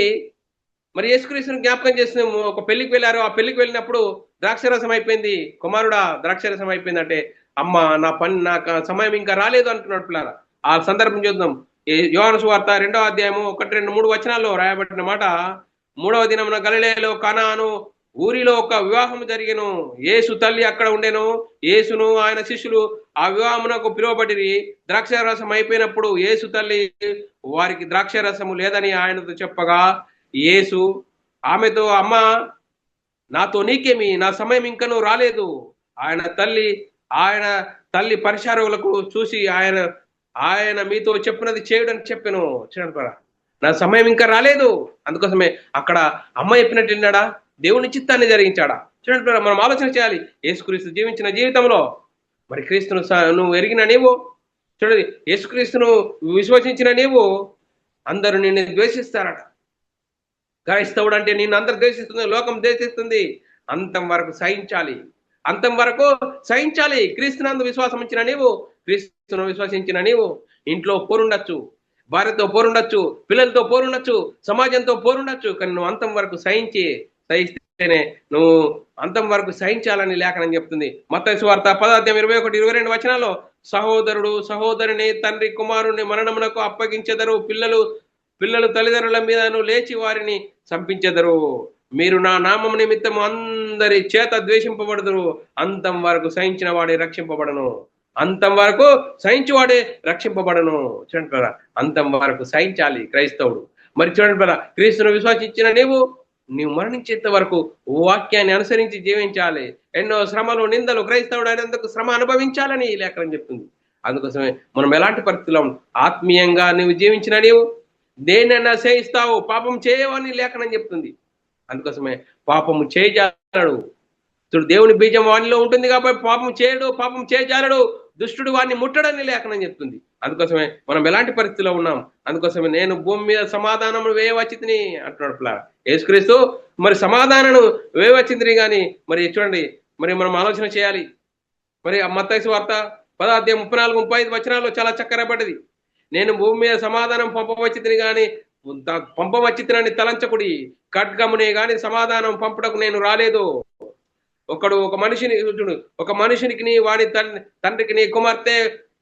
మరి యేసుక్రీస్తుని జ్ఞాపకం చేసిన ఒక పెళ్లికి వెళ్ళారు. ఆ పెళ్లికి వెళ్ళినప్పుడు ద్రాక్షరసం అయిపోయింది. కుమారుడా ద్రాక్షరసం అయిపోయింది అంటే, అమ్మ నాకు సమయం ఇంకా రాలేదు అంటున్నాడు పిల్లల. ఆ సందర్భం చూద్దాం. యోహాను సువార్త 2వ అధ్యాయము 1, 2, 3 వచనాల్లో రాయబడిన మాట, 3వ దినమున గలిలయలో కనాను ఊరిలో ఒక వివాహం జరిగెను. యేసు తల్లి అక్కడ ఉండెను. యేసును ఆయన శిష్యులు ఆ వివాహమునకు పిలువబడిరి. ద్రాక్షరసం అయిపోయినప్పుడు యేసు తల్లి వారికి ద్రాక్షరసము లేదని ఆయనతో చెప్పగా, యేసు ఆమెతో, అమ్మ నాతో నీకేమి, నా సమయం ఇంకనూ రాలేదు. ఆయన తల్లి పరిచారకులకు చూసి ఆయన మీతో చెప్పినది చేయుడని చెప్పాను. చూడండి, నా సమయం ఇంకా రాలేదు. అందుకోసమే అక్కడ అమ్మ చెప్పినట్టు విన్నాడా, దేవుని చిత్తాన్ని జరిగించాడా? చూడండి, మనం ఆలోచన చేయాలి. యేసుక్రీస్తు జీవించిన జీవితంలో మరి క్రీస్తును నువ్వు ఎరిగిన నీవు, చూడండి, యేసుక్రీస్తును విశ్వసించిన నీవు, అందరూ నిన్ను ద్వేషిస్తారట. క్రైస్తవుడు అంటే నిన్ను అందరు ద్వేషిస్తుంది, లోకం ద్వేషిస్తుంది. అంతం వరకు సహించాలి. క్రీస్తునందు విశ్వాసం ఇచ్చిన నీవు, క్రీస్తును విశ్వసించిన నీవు ఇంట్లో పోరుండొచ్చు, భార్యతో పోరుండొచ్చు, పిల్లలతో పోరుండొచ్చు, సమాజంతో పోరుండొచ్చు, కానీ నువ్వు అంతం వరకు సహిస్తేనే నువ్వు అంతం వరకు సహించాలని లేఖనం చెప్తుంది. మత్తయి సువార్త 10:21-22 వచనాల్లో, సహోదరుడు సహోదరిని తండ్రి కుమారుని మరణమునకు అప్పగించెదరు, పిల్లలు తల్లిదండ్రుల మీదను లేచి వారిని చంపించెదరు. మీరు నా నామము నిమిత్తం అందరి చేత ద్వేషింపబడదురు. అంతం వరకు సహించిన వాడే రక్షింపబడను. చూడండి, అంతం వరకు సహించాలి క్రైస్తవుడు. మరి చూడండి, క్రీస్తును విశ్వసించిన నీవు మరణించేంత వరకు వాక్యాన్ని అనుసరించి జీవించాలి. ఎన్నో శ్రమలు, నిందలు, క్రైస్తవుడు అయినందుకు శ్రమ అనుభవించాలని ఈ లేఖనం చెప్తుంది. అందుకోసమే మనం ఎలాంటి పరిస్థితుల్లో ఆత్మీయంగా నువ్వు జీవించిన నీవు దేనైనా చేయిస్తావు, పాపం చేయవని లేఖనం చెప్తుంది. అందుకోసమే పాపము చేయజాలడు. దేవుని బీజం వానిలో ఉంటుంది కాబట్టి పాపం చేయజాలడు, దుష్టుడు వాడిని ముట్టడని లేఖనం చెప్తుంది. అందుకోసమే మనం ఎలాంటి పరిస్థితిలో ఉన్నాం. అందుకోసమే నేను భూమి మీద సమాధానం వేయవచ్చితిని అంటున్నాడు పిల్లలు. యేసుక్రీస్తు మరి సమాధానం వేయవచ్చింది. కానీ మరి చూడండి, మరి మనం ఆలోచన చేయాలి. మరి మత్తయి సువార్త 10:34-35 వచనాల్లో చాలా చక్కరపడ్డది. నేను భూమి మీద సమాధానం పంపవచ్చితిని కానీ పంపవచ్చితినని తలంచకుడి, ఖడ్గమునే గాని సమాధానం పంపుటకు నేను రాలేదు. ఒక మనిషినికి వాని తండ్రికి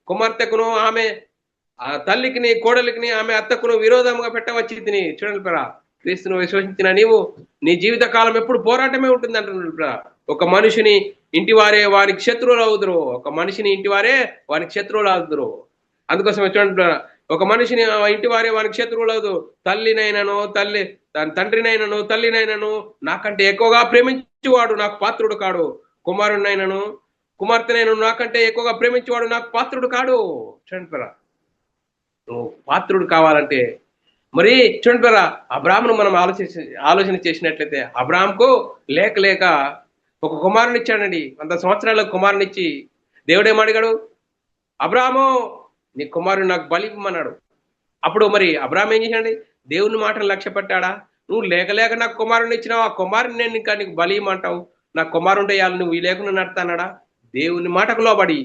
కుమార్తెకును ఆమె తల్లికి కోడలికి ఆమె అత్తకును విరోధంగా పెట్టవచ్చితిని. చూడండి ప్రా, క్రీస్తును విశ్వసించిన నీవు నీ జీవిత కాలం ఎప్పుడు పోరాటమే ఉంటుంది అంటున్నాడు ప్రా. ఒక మనిషిని ఇంటివారే వానికి శత్రువులు అవుదురు. అందుకోసమే చూడండి, ఒక మనిషిని ఇంటి వారే వానికి శత్రువులు అవుదు. తండ్రినైనను తల్లినైనను నాకంటే ఎక్కువగా ప్రేమించేవాడు నాకు పాత్రుడు కాడు. కుమార్తెనైనను నాకంటే ఎక్కువగా ప్రేమించేవాడు నాకు పాత్రుడు కాడు. చూడండి, నువ్వు పాత్రుడు కావాలంటే మరి చూడండి, అబ్రాహామును మనం ఆలోచన చేసినట్లయితే, అబ్రాహాముకు లేక ఒక కుమారుని ఇచ్చాడండి. 100 సంవత్సరాల కుమారునిచ్చి దేవుడు ఏమడిగాడు? అబ్రాహాము నీ కుమారుడు నాకు బలి ఇవ్వమన్నాడు. అప్పుడు మరి అబ్రాహాం ఏం చేశాడండి? దేవుని మాటను లక్ష్య పెట్టాడా? నువ్వు లేక లేక నాకు కుమారుని ఇచ్చినావు, ఆ కుమారుని నేను ఇంకా నీకు బలి ఇవ్వమంటావు, నాకు కుమారుంటే ఇయ్యాలి, నువ్వు ఈ లేకుండా నడతానడా? దేవుని మాటకు లోబడి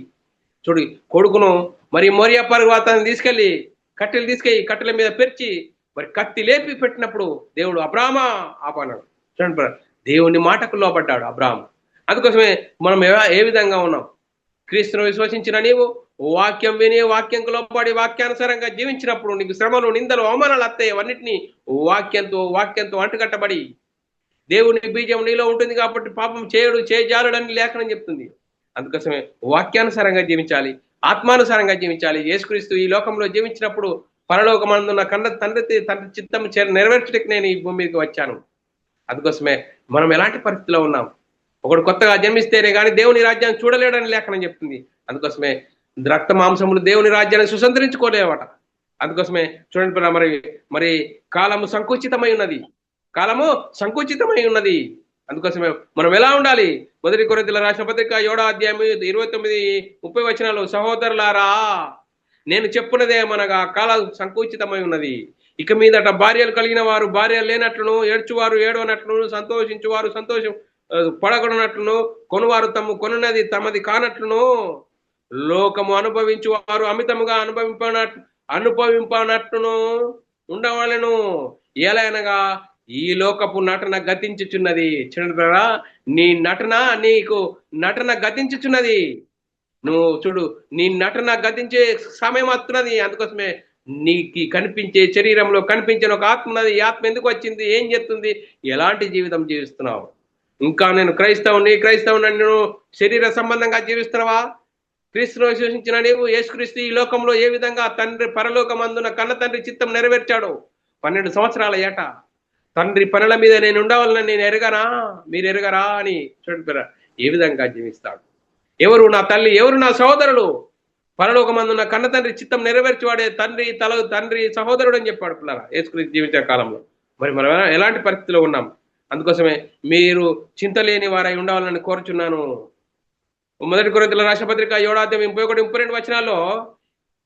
చూడు కొడుకును మరి మోరియా పర్వతాన్ని తీసుకెళ్లి కట్టెల మీద పెరిచి మరి కత్తి లేపి పెట్టినప్పుడు దేవుడు అబ్రామా ఆపన్నాడు. చూడండి, దేవుని మాటకు లోబడ్డాడు అబ్రాహం. అందుకోసమే మనం ఏ విధంగా ఉన్నాం? క్రీస్తును విశ్వసించిన నీవు వాక్యం విని వాక్యంకు లోబడి వాక్యానుసారంగా జీవించినప్పుడు నీకు శ్రమలు, నిందలు, అవమానాలు వస్తాయి. అవన్నిటినీ వాక్యంతో అంటుకట్టబడి దేవుని బీజం నీలో ఉంటుంది కాబట్టి పాపం చేయజాలడని లేఖనం చెప్తుంది. అందుకోసమే వాక్యానుసారంగా జీవించాలి, ఆత్మానుసారంగా జీవించాలి. యేసుక్రీస్తు ఈ లోకంలో జీవించినప్పుడు పరలోకమందున్న తండ్రి చిత్తం నెరవేర్చడానికి నేను ఈ భూమి మీదకి వచ్చాను. అందుకోసమే మనం ఎలాంటి పరిస్థితిలో ఉన్నాం? ఒకడు కొత్తగా జన్మిస్తేనే కానీ దేవుని రాజ్యాన్ని చూడలేడని లేఖనం చెప్తుంది. అందుకోసమే రక్త మాంసములు దేవుని రాజ్యాన్ని సుసంతరించుకోలేవట. అందుకోసమే చూడండి, మరి కాలము సంకుచితమై ఉన్నది. అందుకోసమే మనం ఎలా ఉండాలి? 1 కొరింథీయుల రాసిన పత్రిక 7వ అధ్యాయం 29-30 వచనాలు, సహోదరులారా నేను చెప్పున్నదేమనగా కాలం సంకుచితమై ఉన్నది. ఇక మీదట భార్యలు కలిగిన వారు భార్యలు లేనట్లును, ఏడ్చువారు ఏడవనట్లును, సంతోషించువారు సంతోషం పడగొనట్లును, కొనువారు కొనున్నది తమది కానట్లును, లోకము అనుభవించువారు అమితముగా అనుభవింపనట్లును ఉండవాలను. ఎలాగనగా ఈ లోకపు నటన గతించుచున్నది. చూడరా, నీకు నటన గతించుచున్నది. నువ్వు చూడు, నీ నటన గతించే సమయం వస్తున్నది. అందుకోసమే నీకు కనిపించే శరీరంలో కనిపించిన ఒక ఆత్మ ఉన్నది. ఈ ఆత్మ ఎందుకు వచ్చింది? ఏం చేస్తుంది? ఎలాంటి జీవితం జీవిస్తున్నావు? ఇంకా నేను క్రైస్తవుని నేను శరీర సంబంధంగా జీవిస్తున్నావా? క్రీస్తును విశ్వసించిన నీవు యేసుక్రీస్తు ఈ లోకంలో ఏ విధంగా తండ్రి పరలోకమందున కన్న తండ్రి చిత్తం నెరవేర్చాడు? 12 సంవత్సరాల ఏట తండ్రి పనుల మీద నేను ఉండవాలని మీరు ఎరగరా అని చూడండి, ఏ విధంగా జీవిస్తాడు? ఎవరు నా తల్లి, ఎవరు నా సహోదరులు? పరలోకమందున్న కన్న తండ్రి చిత్తం నెరవేర్చేవాడే తండ్రి సహోదరుడు అని చెప్పాడు పిల్లరా యేసుక్రీస్తు జీవించే కాలంలో. మరి మనం ఎలాంటి పరిస్థితిలో ఉన్నాం? అందుకోసమే మీరు చింత లేని వారై ఉండవాలని కోరుచున్నాను. 1 కొరింథీయుల రాసిన పత్రిక 7వ అధ్యాయం 31-32 వచనాల్లో,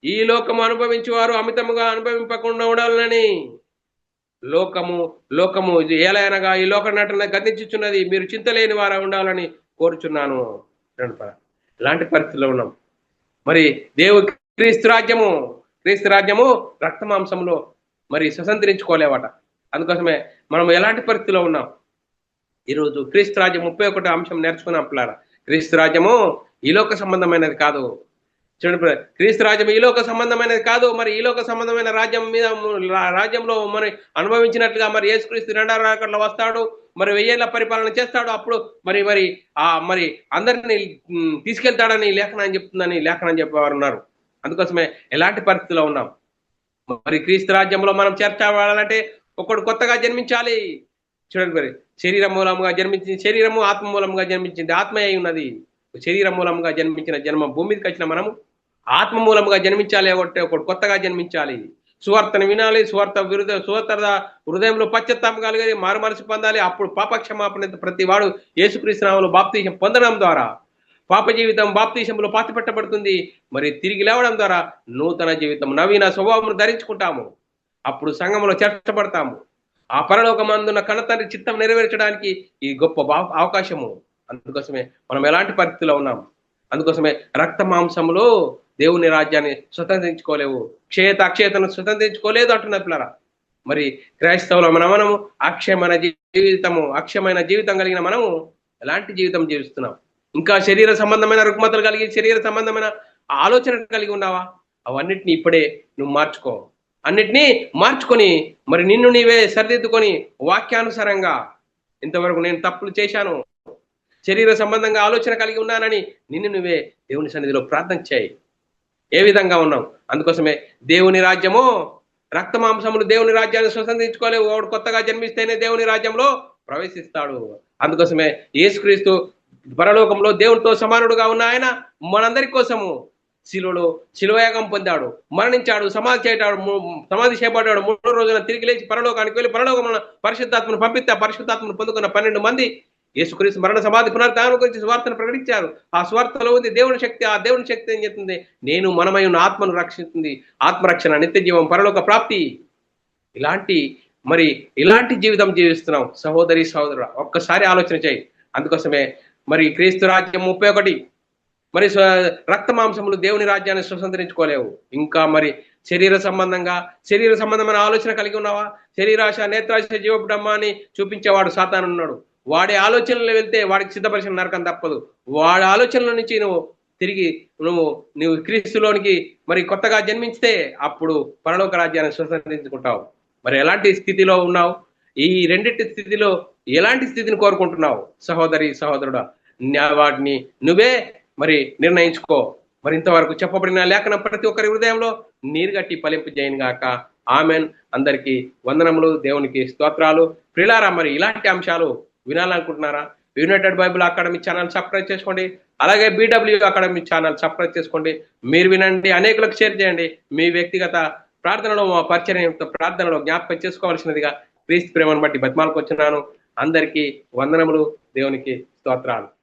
ఈ లోకము అనుభవించేవారు అమితముగా అనుభవింపకుండా ఉండాలని. లోకము ఏలైనగా ఈ లోక నటన గతించుచున్నది, మీరు చింతలేని వారా ఉండాలని కోరుచున్నాను. ఇలాంటి పరిస్థితిలో ఉన్నాం. మరి క్రీస్తు రాజ్యము రక్త మాంసంలో మరి స్వతంత్రించుకోలేవట. అందుకోసమే మనం ఎలాంటి పరిస్థితిలో ఉన్నాం? ఈరోజు క్రీస్తు రాజ్యం 31 అంశం నేర్చుకున్నాం పిల్లారా. క్రీస్తు రాజ్యము ఈ లోక సంబంధమైనది కాదు. చూడండి, క్రీస్తు రాజ్యం ఈ లోక సంబంధమైనది కాదు. మరి ఈ లోక సంబంధమైన రాజ్యంలో మరి అనుభవించినట్లుగా మరి యేసుక్రీస్తు 2వ రాకడలో వస్తాడు, మరి 1000 ఏళ్ల పరిపాలన చేస్తాడు. అప్పుడు మరి అందరినీ తీసుకెళ్తాడని లేఖనం చెప్పేవారు ఉన్నారు. అందుకోసమే ఎలాంటి పరిస్థితిలో ఉన్నాం? మరి క్రీస్తు రాజ్యంలో మనం చేర్చబడాలంటే ఒకడు కొత్తగా జన్మించాలి. చూడండి, మరి శరీరం మూలంగా జన్మించింది శరీరము, ఆత్మ మూలంగా జన్మించింది ఆత్మ అయి ఉన్నది. శరీరం మూలంగా జన్మించిన జన్మ భూమి మీదకి వచ్చిన మనము ఆత్మ మూలంగా జన్మించాలి. ఒకటి కొత్తగా జన్మించాలి. సువార్తను వినాలి. సువార్త హృదయంలో పశ్చాత్తాపం కలిగేది, మారు మనసు పొందాలి. అప్పుడు పాపక్షమాపణ ప్రతి వాడు యేసుక్రీస్తు నామములో బాప్తీసం పొందడం ద్వారా పాప జీవితం బాప్తీసంలో పాతిపెట్టబడుతుంది. మరి తిరిగి లేవడం ద్వారా నూతన జీవితం, నవీన స్వభావం ధరించుకుంటాము. అప్పుడు సంఘంలో చేర్చబడతాము. ఆ పరలోకమందున్న కన్నతండ్రి చిత్తం నెరవేర్చడానికి ఈ గొప్ప అవకాశము. అందుకోసమే మనం ఎలాంటి పరిస్థితిలో ఉన్నాం? అందుకోసమే రక్త మాంసంలో దేవుని రాజ్యాన్ని స్వతంత్రించుకోలేవు, అక్షయతను స్వతంత్రించుకోలేదు అంటున్నారు పిల్లరా. మరి క్రైస్తవుల మనము అక్షయమైన జీవితం కలిగిన మనము ఎలాంటి జీవితం జీవిస్తున్నాం? ఇంకా శరీర సంబంధమైన రుగ్మతలు కలిగి శరీర సంబంధమైన ఆలోచన కలిగి ఉన్నావా? అవన్నిటిని ఇప్పుడే నువ్వు మార్చుకో. అన్నిటినీ మార్చుకొని మరి నిన్ను నీవే సరిదిద్దుకొని వాక్యానుసారంగా, ఇంతవరకు నేను తప్పులు చేశాను, శరీర సంబంధంగా ఆలోచన కలిగి ఉన్నానని నిన్ను నువ్వే దేవుని సన్నిధిలో ప్రార్థన చేయి. ఏ విధంగా ఉన్నాం? అందుకోసమే దేవుని రాజ్యము రక్త మాంసములు దేవుని రాజ్యాన్ని స్వతంత్రించుకోలేవు. వాడు కొత్తగా జన్మిస్తేనే దేవుని రాజ్యంలో ప్రవేశిస్తాడు. అందుకోసమే యేసుక్రీస్తు పరలోకంలో దేవునితో సమానుడుగా ఉన్న ఆయన మనందరి కోసము శిలువయాగం పొందాడు, మరణించాడు, సమాధి చేయబడ్డాడు. 3వ రోజున తిరిగి లేచి పరలోకానికి వెళ్ళి పరలోకంలో పరిశుద్ధాత్మను పంపిస్తే ఆ పరిశుద్ధాత్మను పొందుకున్న 12 మంది యేసుక్రీస్తు మరణ సమాధి పునరుత్థానం గురించి సువార్తను ప్రకటించారు. ఆ సువార్తలో ఉంది దేవుని శక్తి. ఆ దేవుని శక్తి ఏం చెప్తుంది? నేను మనమై ఉన్న ఆత్మను రక్షిస్తుంది. ఆత్మరక్షణ, నిత్య జీవం, పరలోక ప్రాప్తి. ఇలాంటి మరి ఇలాంటి జీవితం జీవిస్తున్నాం సహోదరి సహోదరుడు. ఒక్కసారి ఆలోచన చేయి. అందుకోసమే మరి క్రీస్తు రాజ్యం 31 మరి రక్త మాంసములు దేవుని రాజ్యాన్ని స్వతంత్రించుకోలేవు. ఇంకా మరి శరీర సంబంధమైన ఆలోచన కలిగి ఉన్నావా? శరీరాశ, నేత్రాశ, జీవపు డమ్మాన్ని చూపించేవాడు సాతాను ఉన్నాడు. వాడి ఆలోచనలు వెళ్తే వాడికి సిద్ధపరిచిన నరకం తప్పదు. వాడి ఆలోచనల నుంచి తిరిగి నువ్వు క్రీస్తులోనికి మరి కొత్తగా జన్మించితే అప్పుడు పరలోక రాజ్యాన్ని స్వతంత్రించుకుంటావు. మరి ఎలాంటి స్థితిలో ఉన్నావు? ఈ రెండింటి స్థితిలో ఎలాంటి స్థితిని కోరుకుంటున్నావు సహోదరి సహోదరుడా? వాటిని నువ్వే మరి నిర్ణయించుకో. మరి ఇంతవరకు చెప్పబడిన లేఖనం ప్రతి ఒక్కరి హృదయంలో నీరుగట్టి ఫలింపు చేయను గాక. ఆమెన్. అందరికీ వందనములు, దేవునికి స్తోత్రాలు. ప్రియులారా, మరి ఇలాంటి అంశాలు వినాలనుకుంటున్నారా? United Bible academy channel subscribe చేసుకోండి. అలాగే BW అకాడమీ ఛానల్ సబ్స్క్రైబ్ చేసుకోండి. మీరు వినండి, అనేకులకు షేర్ చేయండి. మీ వ్యక్తిగత ప్రార్థనలో, మా పరిచర్య ప్రార్థనలో జ్ఞాపకం చేసుకోవాల్సినదిగా క్రీస్తు ప్రేమను బట్టి బతిమాలకు వచ్చినాను. అందరికీ వందనములు, దేవునికి స్తోత్రాలు.